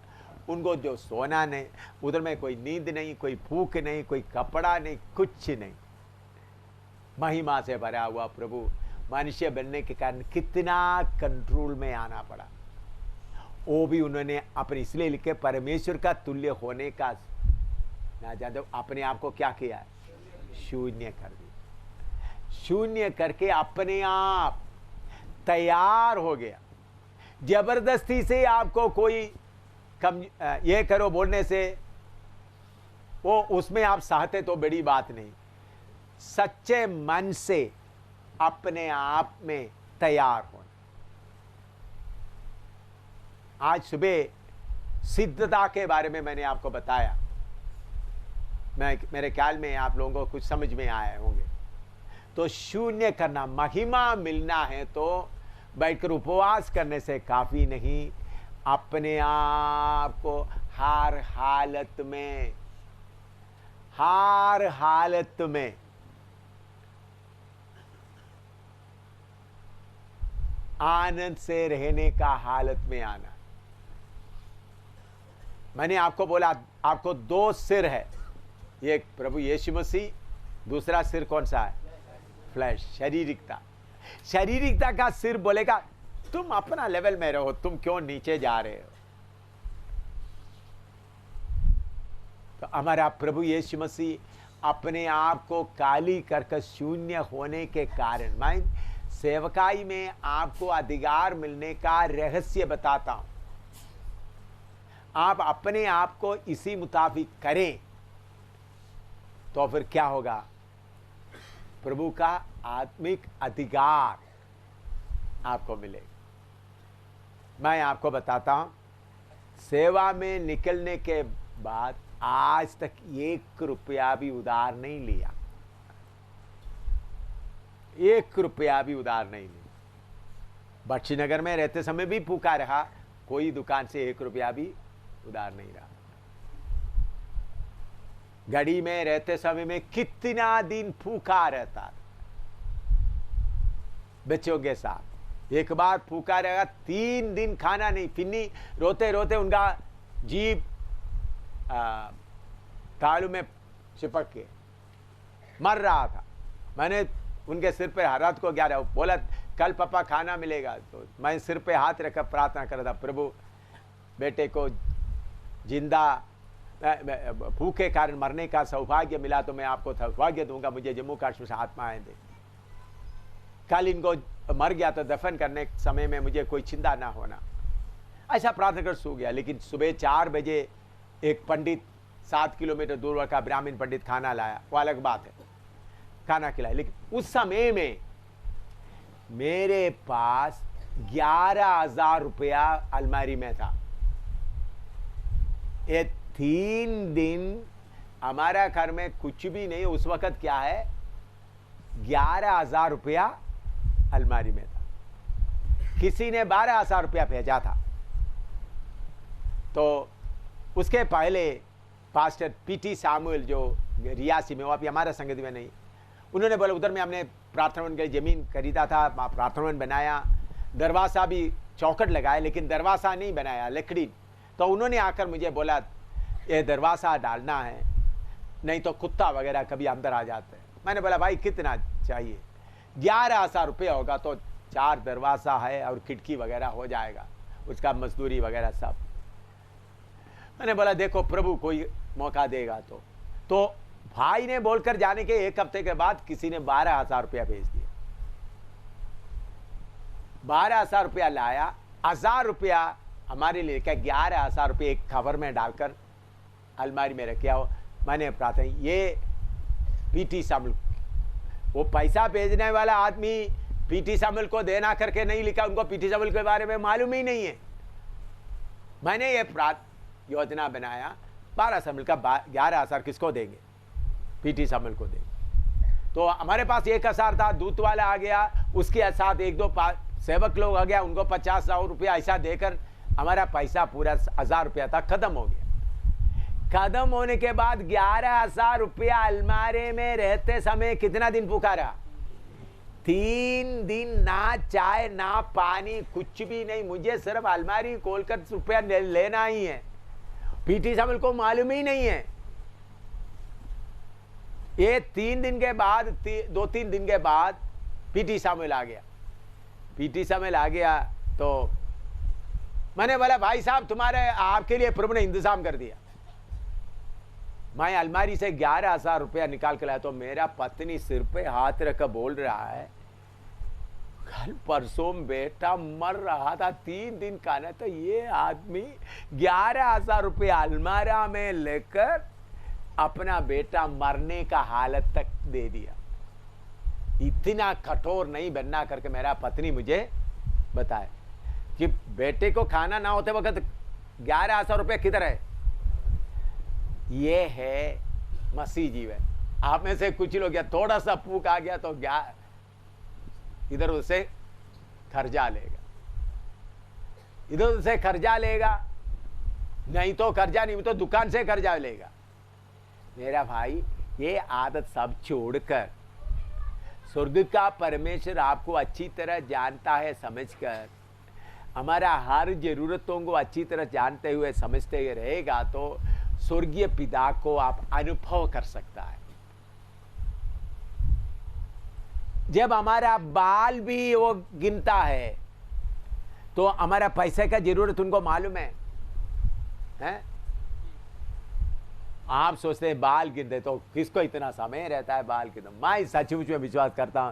उनको जो सोना नहीं, उधर में कोई नींद नहीं, कोई भूख नहीं, कोई कपड़ा नहीं, कुछ नहीं, महिमा से भरा हुआ प्रभु मनुष्य बनने के कारण कितना कंट्रोल में आना पड़ा। वो भी उन्होंने अपने इसलिए लिखे परमेश्वर का तुल्य होने का ना जानते अपने आप को क्या किया? शून्य कर दिया। शून्य करके अपने आप तैयार हो गया। जबरदस्ती से आपको कोई कम ये करो बोलने से वो उसमें आप चाहते तो बड़ी बात नहीं, सच्चे मन से अपने आप में तैयार होना। आज सुबह सिद्धता के बारे में मैंने आपको बताया, मेरे ख्याल में आप लोगों को कुछ समझ में आए होंगे। तो शून्य करना, महिमा मिलना है तो बैठकर उपवास करने से काफी नहीं, अपने आप को हर हालत में आनंद से रहने का हालत में आना। मैंने आपको बोला आपको दो सिर है, एक प्रभु यीशु मसीह, दूसरा सिर कौन सा है? फ्लैश, शारीरिकता। शारीरिकता का सिर बोलेगा तुम अपना लेवल में रहो, तुम क्यों नीचे जा रहे हो? तो हमारा प्रभु यीशु मसीह अपने आप को काली करके शून्य होने के कारण, मैं सेवकाई में आपको अधिकार मिलने का रहस्य बताता हूं। आप अपने आप को इसी मुताबिक करें तो फिर क्या होगा? प्रभु का आत्मिक अधिकार आपको मिलेगा। मैं आपको बताता हूं, सेवा में निकलने के बाद आज तक 1 रुपया भी उधार नहीं लिया, 1 रुपया भी उधार नहीं लिया। बख्शीनगर में रहते समय भी भूखा रहा, कोई दुकान से 1 रुपया भी उधार नहीं रहा। गढ़ी में रहते समय में कितना दिन भूखा रहता, बच्चों के साथ एक बार भूखा रहेगा, 3 दिन खाना नहीं। फिन्नी रोते रोते उनका जीभ तालू में चिपक के मर रहा था। मैंने उनके सिर पे हाथ को गया, बोला कल पापा खाना मिलेगा। तो मैं सिर पे हाथ रखकर प्रार्थना कर रहा था, प्रभु बेटे को जिंदा भूखे कारण मरने का सौभाग्य मिला तो मैं आपको सौभाग्य दूंगा, मुझे जम्मू कश्मीर से आत्माएं दे। कल इनको मर गया तो दफन करने समय में मुझे कोई चिंता ना होना, ऐसा प्रार्थना कर सो गया। लेकिन सुबह 4 बजे एक पंडित 7 किलोमीटर दूर का ब्राह्मण पंडित खाना लाया, वो अलग बात है, खाना खिलाया। लेकिन उस समय में मेरे पास 11,000 रुपया अलमारी में था। ये 3 दिन हमारा घर में कुछ भी नहीं, उस वक्त क्या है 11,000 रुपया अलमारी में था। किसी ने 12,000 रुपया भेजा था। तो उसके पहले पास्टर पीटी सामुएल जो रियासी में, वो अभी हमारा संगति में नहीं, उन्होंने बोला उधर में हमने प्रार्थना भवन के जमीन खरीदा था, प्रार्थना भवन बनाया, दरवाजा भी चौखट लगाया, लेकिन दरवाजा नहीं बनाया, लकड़ी। तो उन्होंने आकर मुझे बोला ये दरवाजा डालना है, नहीं तो कुत्ता वगैरह कभी अंदर आ जाते हैं। मैंने बोला भाई कितना चाहिए? 11,000 रुपये होगा तो 4 दरवाजा है और खिड़की वगैरह हो जाएगा, उसका मजदूरी वगैरह सब। मैंने बोला देखो प्रभु कोई मौका देगा तो भाई ने बोलकर जाने के 1 हफ्ते के बाद किसी ने 12,000 रुपया भेज दिया। 12,000 रुपया लाया, 1,000 रुपया हमारे लिए क्या, 11,000 रुपये एक कवर में डालकर अलमारी में रखे आओ। मैंने प्रार्थना, ये पीटी सामुल, वो पैसा भेजने वाला आदमी पीटी सामुल को देना करके नहीं लिखा, उनको पीटी सामुल के बारे में मालूम ही नहीं है। मैंने ये योजना बनाया, 12 सामुल का 11,000 किसको देंगे, पीटी सामुल को देंगे। तो हमारे पास 1,000 था, दूत वाला आ गया, उसके साथ 1-2 सेवक लोग आ गया, उनको 50,000 रुपया ऐसा देकर हमारा पैसा पूरा 1,000 रुपया था, खत्म हो गया। खत्म होने के बाद 11,000 रुपया अलमारी में रहते समय कितना दिन पुकारा, 3 दिन, ना चाय ना पानी, कुछ भी नहीं, मुझे सिर्फ अलमारी खोलकर रुपया लेना ही है। पीटी सामुल को मालूम ही नहीं है। ये 3 दिन के बाद, 2-3 दिन के बाद पीटी सामुल आ गया। पीटी सामुल आ गया तो मैंने बोला, भाई साहब तुम्हारे, आपके लिए प्रभु ने इंतजाम कर दिया। मैं अलमारी से 11,000 रुपया निकाल कर लाया तो मेरा पत्नी सिर पे हाथ रखकर बोल रहा है, कल परसों बेटा मर रहा था, 3 दिन का ना, तो ये आदमी 11,000 रुपया अलमारा में लेकर अपना बेटा मरने का हालत तक दे दिया। इतना कठोर नहीं बनना करके मेरा पत्नी मुझे बताए कि बेटे को खाना ना होते वक्त 11,000 रुपया किधर है। ये है मसीह जीवन। आप में से कुछ लोग, या थोड़ा सा फूक आ गया तो इधर उसे कर्जा लेगा, इधर उसे कर्जा लेगा, नहीं तो कर्जा नहीं तो दुकान से कर्जा लेगा। मेरा भाई, ये आदत सब छोड़कर स्वर्ग का परमेश्वर आपको अच्छी तरह जानता है, समझकर हमारा हर जरूरतों को अच्छी तरह जानते हुए समझते हुए रहेगा तो स्वर्गीय पिता को आप अनुभव कर सकता है। जब हमारा बाल भी वो गिनता है तो हमारा पैसे का जरूरत उनको मालूम है? आप सोचते हैं बाल गिनते तो किसको इतना समय रहता है बाल गिनते। मैं सचमुच में विश्वास करता हूं,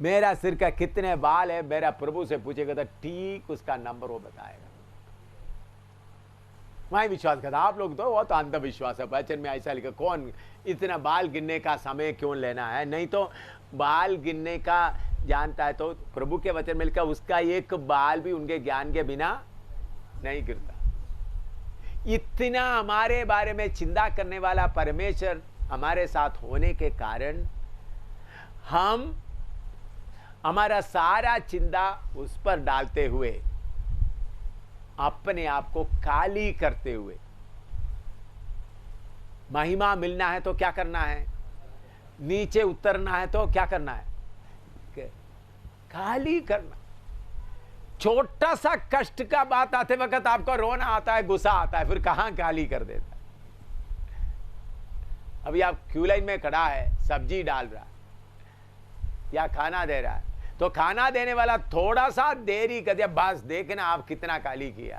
मेरा सिर का कितने बाल है मेरा प्रभु से पूछेगा तो ठीक उसका नंबर वो बताएगा। मैं विश्वास करता, आप लोग तो वो तो अंधविश्वास है। वचन में ऐसा लिखा, कौन इतना बाल गिनने का समय क्यों लेना है, नहीं तो बाल गिनने का जानता है तो प्रभु के वचन में लिखा, उसका एक बाल भी उनके ज्ञान के बिना नहीं गिरता। इतना हमारे बारे में चिंता करने वाला परमेश्वर हमारे साथ होने के कारण हम हमारा सारा चिंता उस पर डालते हुए अपने आप को खाली करते हुए, महिमा मिलना है तो क्या करना है, नीचे उतरना है तो क्या करना है, खाली करना। छोटा सा कष्ट का बात आते वक्त आपको रोना आता है, गुस्सा आता है, फिर कहां खाली कर देता है। अभी आप क्यू लाइन में खड़ा है, सब्जी डाल रहा है या खाना दे रहा है, तो खाना देने वाला थोड़ा सा देरी कर दिया, बस देखना आप कितना खाली किया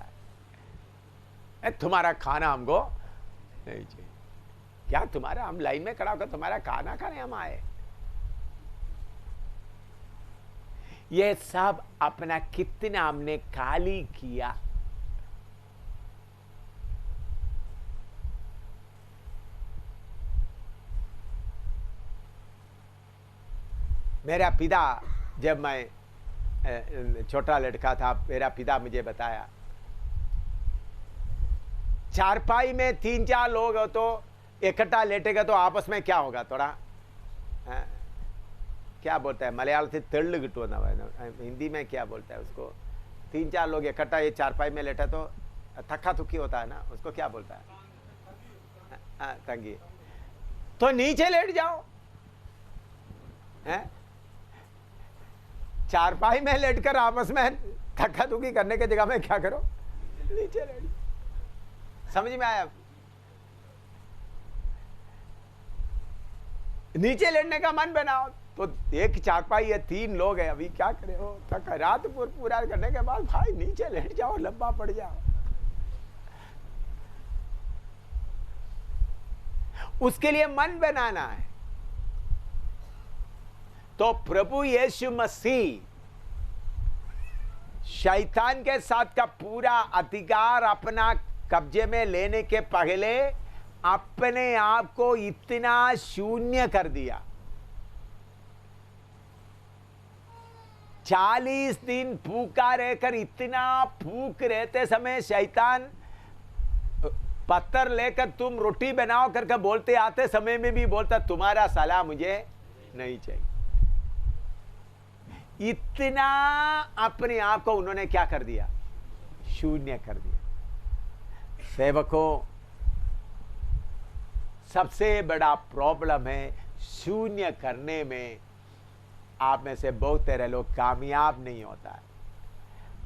है, तुम्हारा खाना हमको नहीं चाहिए। क्या तुम्हारा, हम लाइन में खड़ा होकर तुम्हारा खाना खाने हम आए? ये सब अपना कितना हमने खाली किया। मेरा पिता, जब मैं छोटा लड़का था, मेरा पिता मुझे बताया, चारपाई में 3-4 लोग हो तो इकट्ठा लेटेगा तो आपस में क्या होगा, थोड़ा क्या बोलता है मलयालम से तल्ल गिट्टुना, हिंदी में क्या बोलता है उसको, 3-4 लोग इकट्ठा ये चारपाई में लेटा तो थक्का थुक्की होता है ना, उसको क्या बोलता है, तंगी। तो नीचे लेट जाओ, चारपाई में लेटकर आपस में थक्का थुक्की करने की जगह में क्या करो, नीचे लेट। समझ में आया? नीचे लेटने का मन बनाओ। तो एक चारपाई है, 3 लोग है, अभी क्या करे हो, थका, रात पूरा करने के बाद भाई नीचे लेट जाओ, लंबा पड़ जाओ। उसके लिए मन बनाना है। तो प्रभु यीशु मसीह शैतान के साथ का पूरा अधिकार अपना कब्जे में लेने के पहले अपने आप को इतना शून्य कर दिया। 40 दिन भूखा रहकर, इतना भूख रहते समय शैतान पत्थर लेकर तुम रोटी बनाओ करके बोलते आते समय में भी बोलता तुम्हारा सलाह मुझे नहीं चाहिए। इतना अपने आप को उन्होंने क्या कर दिया? शून्य कर दिया। सेवकों, सबसे बड़ा प्रॉब्लम है शून्य करने में। आप में से बहुत तेरे लोग कामयाब नहीं होता है।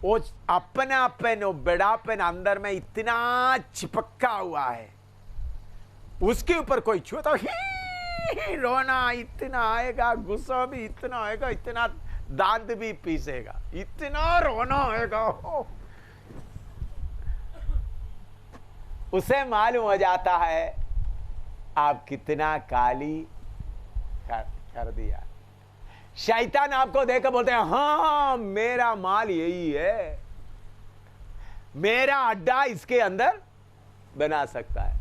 वो अपनापन, वो बड़ापन अंदर में इतना चिपका हुआ है, उसके ऊपर कोई छू तो रोना इतना आएगा, गुस्सा भी इतना आएगा, इतना दांत भी पीसेगा, इतना रोना आएगा। उसे मालूम हो जाता है आप कितना काली कर दिया। शैतान आपको देखकर बोलते हैं हाँ मेरा माल यही है, मेरा अड्डा इसके अंदर बना सकता है।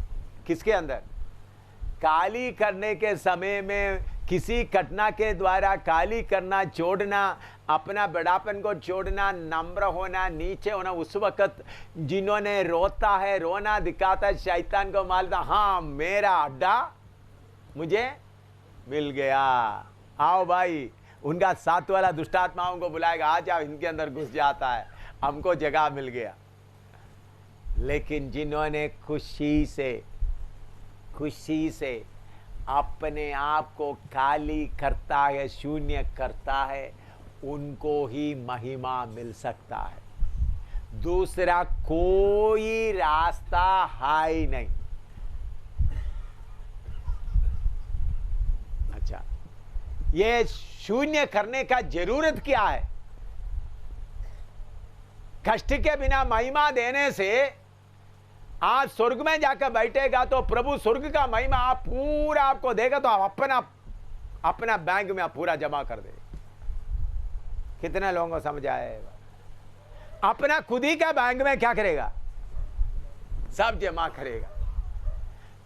किसके अंदर? काली करने के समय में किसी घटना के द्वारा काली करना छोड़ना, अपना बड़ापन को छोड़ना, नम्र होना, नीचे होना, उस वक्त जिन्होंने रोता है, रोना दिखाता है, शैतान को मालूम हाँ मेरा अड्डा मुझे मिल गया। आओ भाई, उनका साथ वाला दुष्टात्माओं को बुलाएगा, आ जाओ, इनके अंदर घुस जाता है, हमको जगह मिल गया। लेकिन जिन्होंने खुशी से अपने आप को खाली करता है, शून्य करता है, उनको ही महिमा मिल सकता है। दूसरा कोई रास्ता है ही नहीं। अच्छा, ये शून्य करने का जरूरत क्या है? कष्ट के बिना महिमा देने से आप स्वर्ग में जाकर बैठेगा तो प्रभु स्वर्ग का महिमा आप पूरा आपको देगा, तो आप अपना बैंक में आप पूरा जमा कर दे। कितने लोगों को समझ आएगा? अपना खुद ही का बैंक में क्या करेगा? सब जमा करेगा।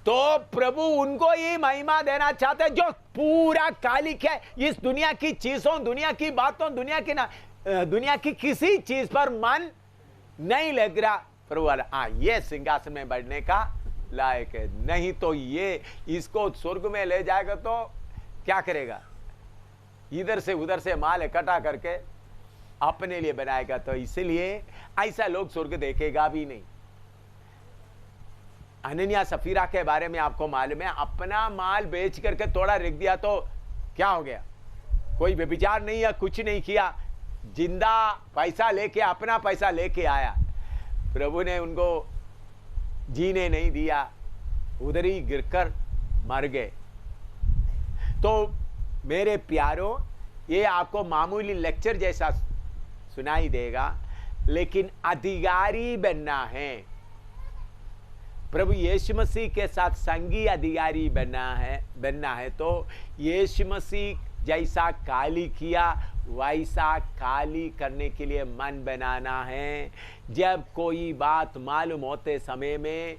तो प्रभु उनको ही महिमा देना चाहते हैं जो पूरा काली क्या इस दुनिया की चीजों, दुनिया की बातों, दुनिया की किसी चीज पर मन नहीं लग रहा। प्रभु वाला हाँ ये सिंहासन में बैठने का लायक है, नहीं तो ये इसको स्वर्ग में ले जाएगा तो क्या करेगा? इधर से उधर से माल इकट्ठा करके अपने लिए बनाएगा। तो इसलिए ऐसा लोग स्वर्ग देखेगा भी नहीं। अनन्या सफीरा के बारे में आपको मालूम है, अपना माल बेच करके थोड़ा रख दिया तो क्या हो गया? कोई व्यभिचार नहीं है, कुछ नहीं किया, जिंदा पैसा लेके, अपना पैसा लेके आया। प्रभु ने उनको जीने नहीं दिया, उधर ही गिरकर मर गए। तो मेरे प्यारों, ये आपको मामूली लेक्चर जैसा सुनाई देगा, लेकिन अधिकारी बनना है। प्रभु यीशु मसीह के साथ संगी अधिकारी बनना है तो यीशु मसीह जैसा काली किया वैसा काली करने के लिए मन बनाना है। जब कोई बात मालूम होते समय में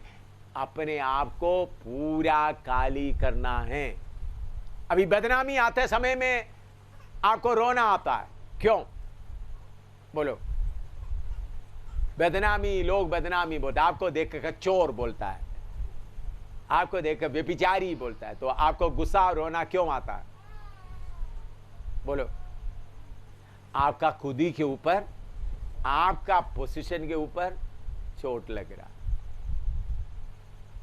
अपने आप को पूरा काली करना है। अभी बदनामी आते समय में आपको रोना आता है, क्यों? बोलो। बदनामी, लोग बदनामी बोलते, आपको देखकर चोर बोलता है, आपको देखकर व्यभिचारी बोलता है, तो आपको गुस्सा रोना क्यों आता है? बोलो। आपका खुद ही के ऊपर, आपका पोजीशन के ऊपर चोट लग रहा।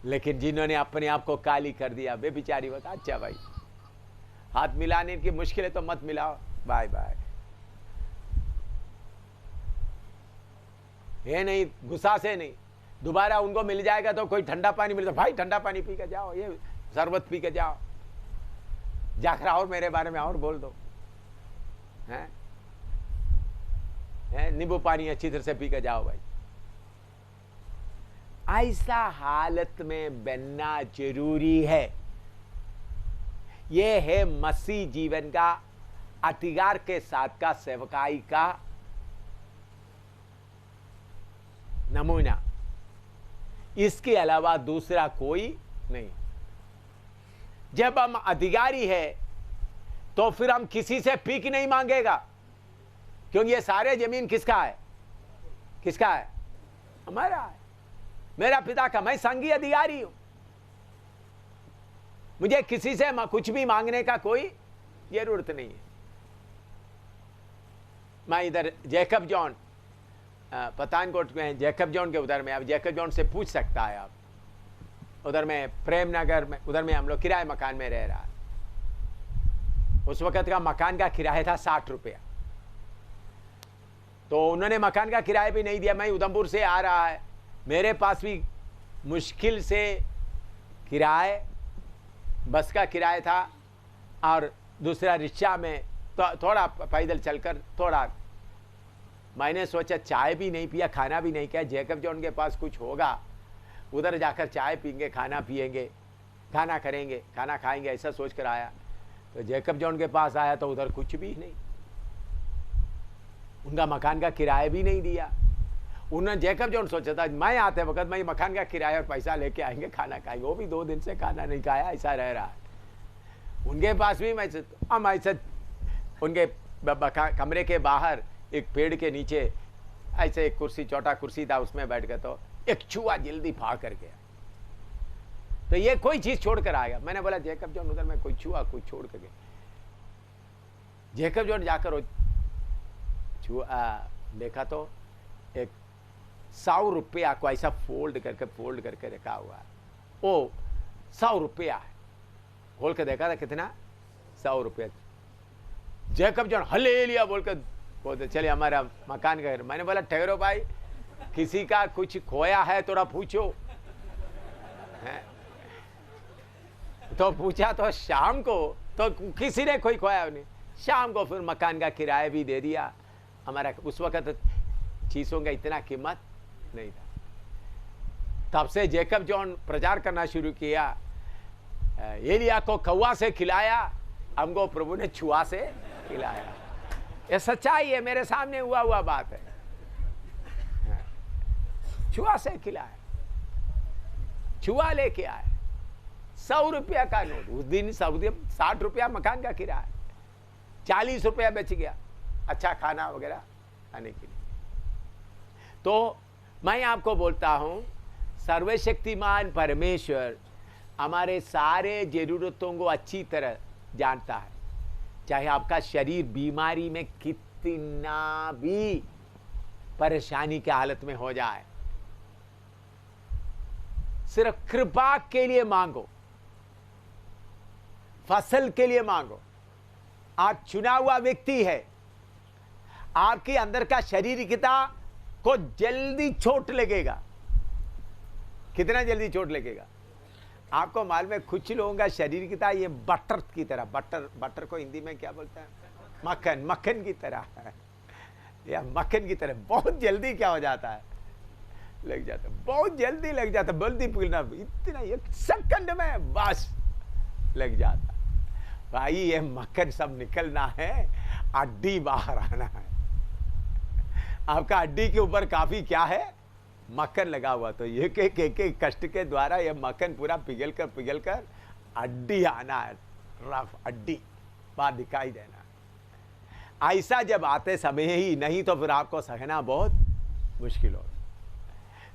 लेकिन जिन्होंने अपने आप को काली कर दिया, व्यभिचारी होता, अच्छा भाई हाथ मिलाने की मुश्किल है तो मत मिलाओ, बाय बाय। ये नहीं, गुस्सा से नहीं, दोबारा उनको मिल जाएगा तो कोई ठंडा पानी मिलता, भाई ठंडा पानी पी के जाओ, ये शरबत पी के जाओ, जाकर और मेरे बारे में और बोल दो, हैं? नींबू पानी अच्छी तरह से पी के जाओ भाई। ऐसा हालत में बनना जरूरी है। ये है मसीह जीवन का अधिकार के साथ का सेवकाई का नमूना। इसके अलावा दूसरा कोई नहीं। जब हम अधिकारी है तो फिर हम किसी से भीख नहीं मांगेगा, क्योंकि ये सारे जमीन किसका है? किसका है? हमारा है, मेरा पिता का। मैं संघी अधिकारी हूं, मुझे किसी से कुछ भी मांगने का कोई जरूरत नहीं है। मैं इधर जैकब जॉन पठानकोट में, जैकब जॉन के उधर में, आप जैकब जॉन से पूछ सकता है। आप उधर में प्रेम नगर में, उधर में हम लोग किराए मकान में रह रहा है। उस वक्त का मकान का किराया था 60 रुपया। तो उन्होंने मकान का किराया भी नहीं दिया। मैं उधमपुर से आ रहा है, मेरे पास भी मुश्किल से किराए, बस का किराया था और दूसरा रिक्शा में तो थोड़ा पैदल चलकर थोड़ा। मैंने सोचा चाय भी नहीं पिया, खाना भी नहीं किया। जैकब जॉन के पास कुछ होगा, उधर जाकर चाय पीएंगे, खाना पिएंगे, खाना करेंगे, खाना खाएंगे, ऐसा सोच कर आया। तो जैकब जॉन के पास आया तो उधर कुछ भी नहीं, उनका मकान का किराया भी नहीं दिया। उन्होंने जैकब जॉन सोचा था मैं आते वक्त मैं मकान का किराया और पैसा लेके आएंगे, खाना खाएंगे। वो भी 2 दिन से खाना नहीं खाया, ऐसा रह रहा है। उनके पास भी हम ऐसे उनके कमरे के बाहर एक पेड़ के नीचे ऐसे एक कुर्सी, छोटा कुर्सी था, उसमें बैठ के तो एक चूहा जल्दी भाग कर गया। तो ये कोई चीज छोड़ कर आएगा। मैंने बोला जैकब जॉन उधर में कोई चूहा कुछ छोड़ कर गया। जैकब जॉन जाकर चूहा देखा तो एक 100 रुपया को ऐसा फोल्ड करके रखा हुआ है। वो 100 रुपया है। खोल के देखा था कितना? 100 रुपया। जैकब जॉन हालेलुया बोलकर बोलते चले हमारा मकान का। मैंने बोला ठहरो भाई, किसी का कुछ खोया है थोड़ा पूछो। तो पूछा तो शाम को तो किसी ने कोई खोया नहीं। शाम को फिर मकान का किराया भी दे दिया। हमारा उस वक्त चीजों का इतना कीमत नहीं था। तब से जैकब जॉन प्रचार करना शुरू किया। एलिया को कौवा से खिलाया, हमको प्रभु ने चूहा से खिलाया। ये सच्चाई है, मेरे सामने हुआ बात है। चूहा से खिलाया, चूहा लेके आए। 100 रुपया का नोट। उस दिन 60 रुपया मकान का किराया, 40 रुपया बच गया अच्छा खाना वगैरह खाने के लिए। तो मैं आपको बोलता हूं, सर्वशक्तिमान परमेश्वर हमारे सारे जरूरतों को अच्छी तरह जानता है। चाहे आपका शरीर बीमारी में कितना भी परेशानी की हालत में हो जाए, सिर्फ कृपा के लिए मांगो, फसल के लिए मांगो। आप चुना हुआ व्यक्ति है, आपके अंदर का शरीरिकता को जल्दी चोट लगेगा। कितना जल्दी चोट लगेगा आपको मालूम है? कुछ लोगों का शरीरिकता ये बटर की तरह, बटर को हिंदी में क्या बोलते हैं? मक्खन की तरह है, या मक्खन की तरह बहुत जल्दी क्या हो जाता है? लग जाता है, बहुत जल्दी लग जाता है। जल्दी पिघलना, इतना 1 सेकंड में बस लग जाता। भाई ये मक्खन सब निकलना है, हड्डी बाहर आना है। आपका हड्डी के ऊपर काफी क्या है? मक्खन लगा हुआ। तो एक एक कष्ट के द्वारा ये मक्खन पूरा पिघल कर हड्डी आना है, रफ हड्डी बाहर दिखाई देना। ऐसा जब आते समय ही नहीं तो फिर आपको सहना बहुत मुश्किल हो।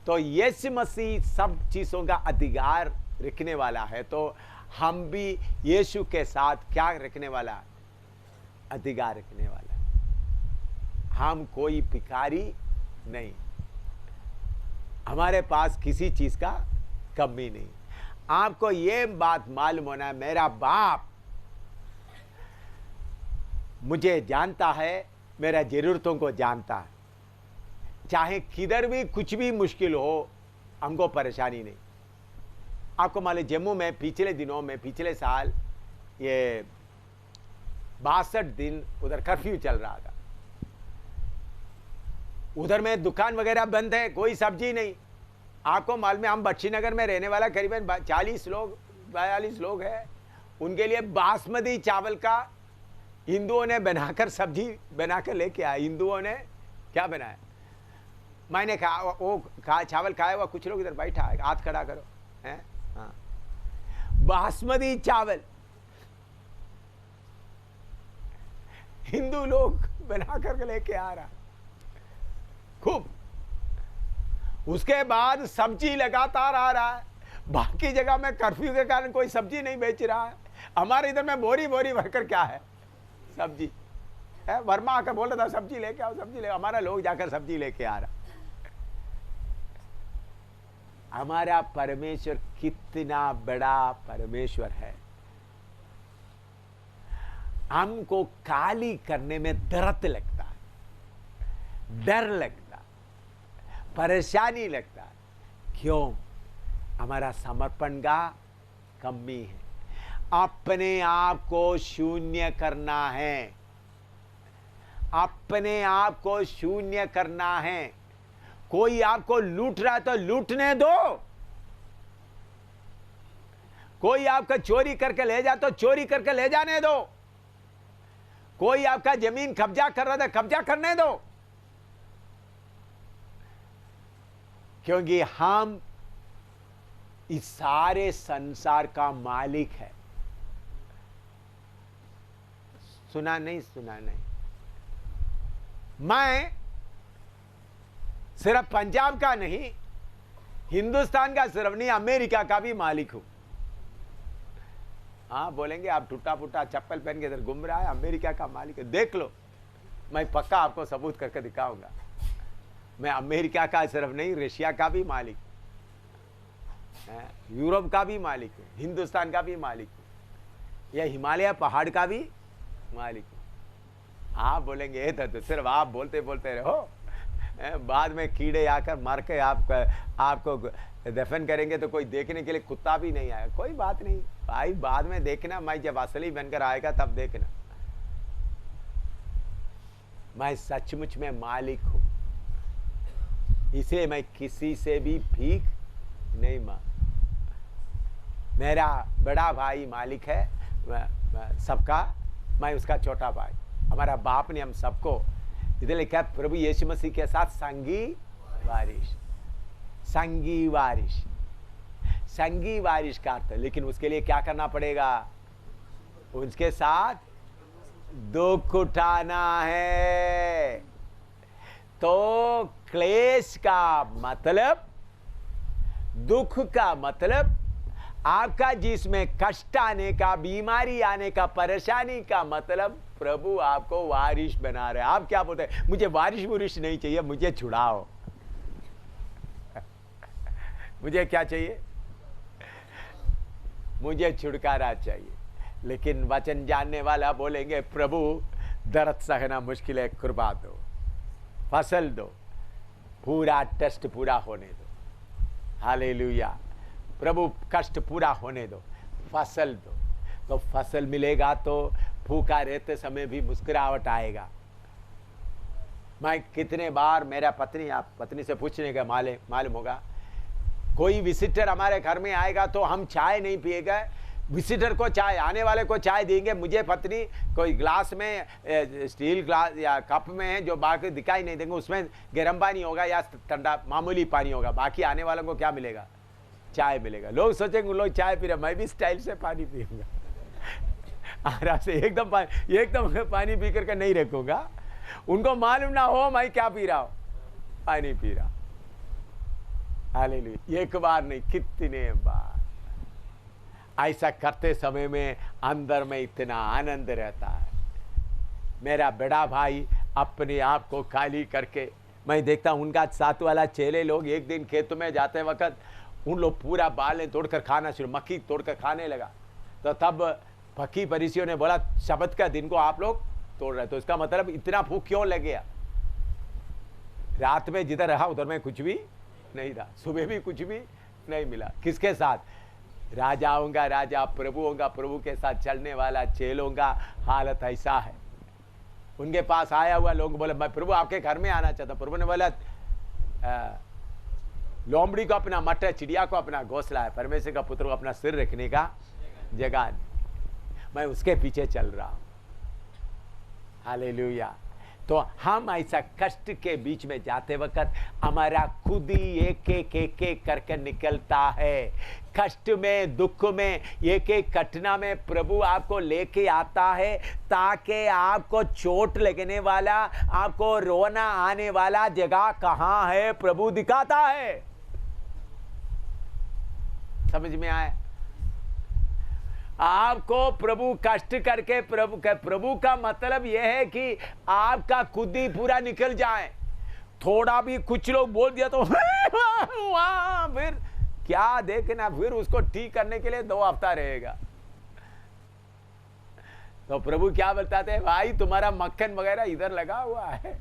तो यीशु मसीह सब चीजों का अधिकार रखने वाला है, तो हम भी यीशु के साथ क्या रखने वाला? अधिकार रखने वाला। हम कोई भिखारी नहीं, हमारे पास किसी चीज का कमी नहीं। आपको ये बात मालूम होना, मेरा बाप मुझे जानता है, मेरा जरूरतों को जानता है। चाहे किधर भी कुछ भी मुश्किल हो, हमको परेशानी नहीं। आपको मालूम जम्मू में पिछले दिनों में, पिछले साल ये 62 दिन उधर कर्फ्यू चल रहा था। उधर में दुकान वगैरह बंद है, कोई सब्जी नहीं। आपको मालूम है हम बख्शी नगर में रहने वाला करीबन 42 लोग है, उनके लिए बासमती चावल का हिंदुओं ने बनाकर सब्जी बनाकर लेके आए। हिंदुओं ने क्या बनाया? मैंने कहा वो खा चावल खाया हुआ कुछ लोग इधर बैठा है, हाथ खड़ा करो, हैं? हाँ, बासमती चावल हिंदू लोग बना करके लेके आ रहा खूब। उसके बाद सब्जी लगातार आ रहा है। बाकी जगह में कर्फ्यू के कारण कोई सब्जी नहीं बेच रहा है। हमारे इधर में बोरी बोरी भरकर क्या है सब्जी है। वर्मा आकर बोल रहा था सब्जी लेके आओ, सब्जी ले। हमारा लोग जाकर सब्जी लेके आ रहा। हमारा परमेश्वर कितना बड़ा परमेश्वर है। हमको काली करने में दर्द लगता है, डर लगता है, परेशानी लगता है। क्यों? हमारा समर्पण का कमी है। अपने आप को शून्य करना है, अपने आप को शून्य करना है। कोई आपको लूट रहा है तो लूटने दो। कोई आपका चोरी करके ले जा तो चोरी करके ले जाने दो। कोई आपका जमीन कब्जा कर रहा था, कब्जा करने दो। क्योंकि हम इस सारे संसार का मालिक है। सुना नहीं? सुना नहीं? मैं सिर्फ पंजाब का नहीं, हिंदुस्तान का सिर्फ नहीं, अमेरिका का भी मालिक हूं। हाँ, बोलेंगे आप टूटा फूटा चप्पल पहन के इधर घूम रहा है, अमेरिका का मालिक है। देख लो, मैं पक्का आपको सबूत करके दिखाऊंगा। मैं अमेरिका का सिर्फ नहीं, रशिया का भी मालिक, यूरोप का भी मालिक हूं, हिंदुस्तान का भी मालिक हूं, या हिमालय पहाड़ का भी मालिक हूं। आप बोलेंगे ये तो सिर्फ आप बोलते बोलते रहो, बाद में कीड़े आकर मार के आपको दफन करेंगे तो कोई देखने के लिए कुत्ता भी नहीं आएगा। कोई बात नहीं भाई, बाद में देखना, मैं जब असली बनकर आएगा तब देखना। मैं सचमुच में मालिक हूं, इसलिए मैं किसी से भी भीख नहीं मांग। मेरा बड़ा भाई मालिक है सबका, मैं उसका छोटा भाई। हमारा बाप ने हम सबको इधर लिखा है, प्रभु यीशु मसीह के साथ संगी वारिश। संगी वारिश, संगी वारिश का अर्थ है, लेकिन उसके लिए क्या करना पड़ेगा? उसके साथ दुख उठाना है। तो क्लेश का मतलब, दुख का मतलब आपका जिसमें कष्ट आने का, बीमारी आने का, परेशानी का मतलब प्रभु आपको वारिश बना रहे हैं। आप क्या बोलते हैं? मुझे वारिश वुरिश नहीं चाहिए, मुझे छुड़ाओ। मुझे क्या चाहिए? मुझे छुटकारा चाहिए। लेकिन वचन जानने वाला बोलेंगे, प्रभु दर्द सहना मुश्किल है, कृपा दो, फसल दो, पूरा टेस्ट पूरा होने दो। हालेलुया। प्रभु कष्ट पूरा होने दो, फसल दो। तो फसल मिलेगा तो भूखा रहते समय भी मुस्कुराहट आएगा। मैं कितने बार मेरा पत्नी, आप पत्नी से पूछने का मालूम होगा, कोई विजिटर हमारे घर में आएगा तो हम चाय नहीं पिएगा, विजिटर को चाय, आने वाले को चाय देंगे। मुझे पत्नी कोई ग्लास में, स्टील ग्लास या कप में है जो बाकी दिखाई नहीं देंगे, उसमें गर्म पानी होगा या ठंडा मामूली पानी होगा। बाकी आने वालों को क्या मिलेगा? चाय मिलेगा। लोग सोचेंगे लोग चाय पी रहे, मैं भी स्टाइल से पानी पीऊंगा, आराम से एकदम पानी पी करके नहीं रखूंगा। उनको मालूम ना हो मैं क्या पी रहा हूं, पानी पी रहा। हालेलुया। एक बार नहीं, कितने बार ऐसा करते समय में अंदर में इतना आनंद रहता है। मेरा बड़ा भाई अपने आप को खाली करके, मैं देखता हूं उनका साथ वाला चेले लोग एक दिन खेत में जाते वक्त उन लोग पूरा बालें तोड़कर खाना शुरू, मक्खी तोड़कर खाने लगा। तो तब फकी फरीसियों ने बोला, शबत का दिन को आप लोग तोड़ रहे, तो इसका मतलब इतना भूख क्यों लग गया? रात में जिधर रहा उधर में कुछ भी नहीं था, सुबह भी कुछ भी नहीं मिला। किसके साथ? राजाओं का राजा, प्रभुओं का प्रभु के साथ चलने वाला चेलों का हालत ऐसा है। उनके पास आया हुआ लोग बोले, मैं प्रभु आपके घर में आना चाहता। प्रभु ने बोला, लोमड़ी को अपना मट, चिड़िया को अपना घोंसला है, परमेश्वर का पुत्र को अपना सिर रखने का जगह नहीं। मैं उसके पीछे चल रहा हूं। हालेलुया। तो हम ऐसा कष्ट के बीच में जाते वक्त हमारा खुद ही एक एक करके निकलता है। कष्ट में, दुख में, एक एक घटना में प्रभु आपको लेके आता है ताकि आपको चोट लगने वाला, आपको रोना आने वाला जगह कहां है प्रभु दिखाता है। समझ में आए? आपको प्रभु कष्ट करके, प्रभु का मतलब यह है कि आपका खुद ही पूरा निकल जाए। थोड़ा भी कुछ लोग बोल दिया तो फिर क्या देखना, फिर उसको ठीक करने के लिए 2 हफ्ता रहेगा। तो प्रभु क्या बताते हैं, भाई तुम्हारा मक्खन वगैरह इधर लगा हुआ है,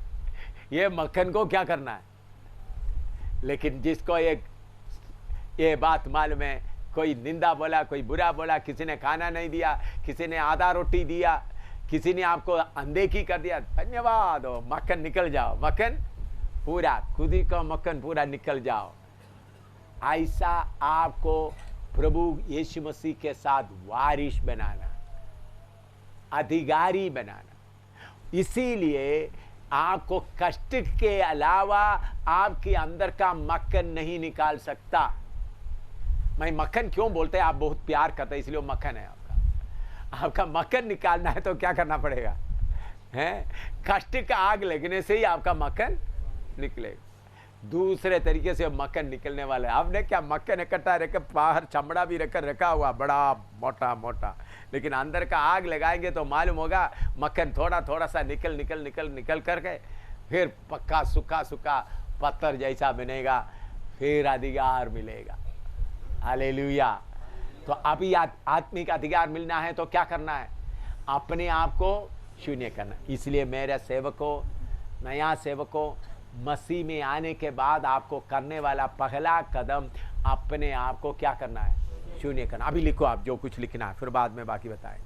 ये मक्खन को क्या करना है। लेकिन जिसको ये बात मालूम है, कोई निंदा बोला, कोई बुरा बोला, किसी ने खाना नहीं दिया, किसी ने आधा रोटी दिया, किसी ने आपको अनदेखी कर दिया, धन्यवाद, मक्खन निकल जाओ, मक्खन पूरा, खुद ही का मक्खन पूरा निकल जाओ। ऐसा आपको प्रभु यीशु मसीह के साथ वारिस बनाना, अधिकारी बनाना। इसीलिए आपको कष्ट के अलावा आपके अंदर का मक्खन नहीं निकाल सकता। मैं मक्खन क्यों बोलते हैं, आप बहुत प्यार करते हैं इसलिए वो मक्खन है आपका मक्खन निकालना है तो क्या करना पड़ेगा, हैं? कष्ट का आग लगने से ही आपका मक्खन निकलेगा। दूसरे तरीके से मक्खन निकलने वाला है। आपने क्या मक्खन इकट्ठा रखकर बाहर चमड़ा भी रखा हुआ बड़ा मोटा मोटा, लेकिन अंदर का आग लगाएंगे तो मालूम होगा मक्खन थोड़ा थोड़ा सा निकल करके फिर पक्का सूखा सूखा पत्थर जैसा बनेगा, फिर अधिकार मिलेगा। हालेलुया। तो अभी आत्मिक अधिकार मिलना है तो क्या करना है, अपने आप को शून्य करना। इसलिए मेरे सेवकों, नया सेवकों, मसीह में आने के बाद आपको करने वाला पहला कदम अपने आप को क्या करना है, शून्य करना। अभी लिखो आप जो कुछ लिखना है, फिर बाद में बाकी बताएंगे।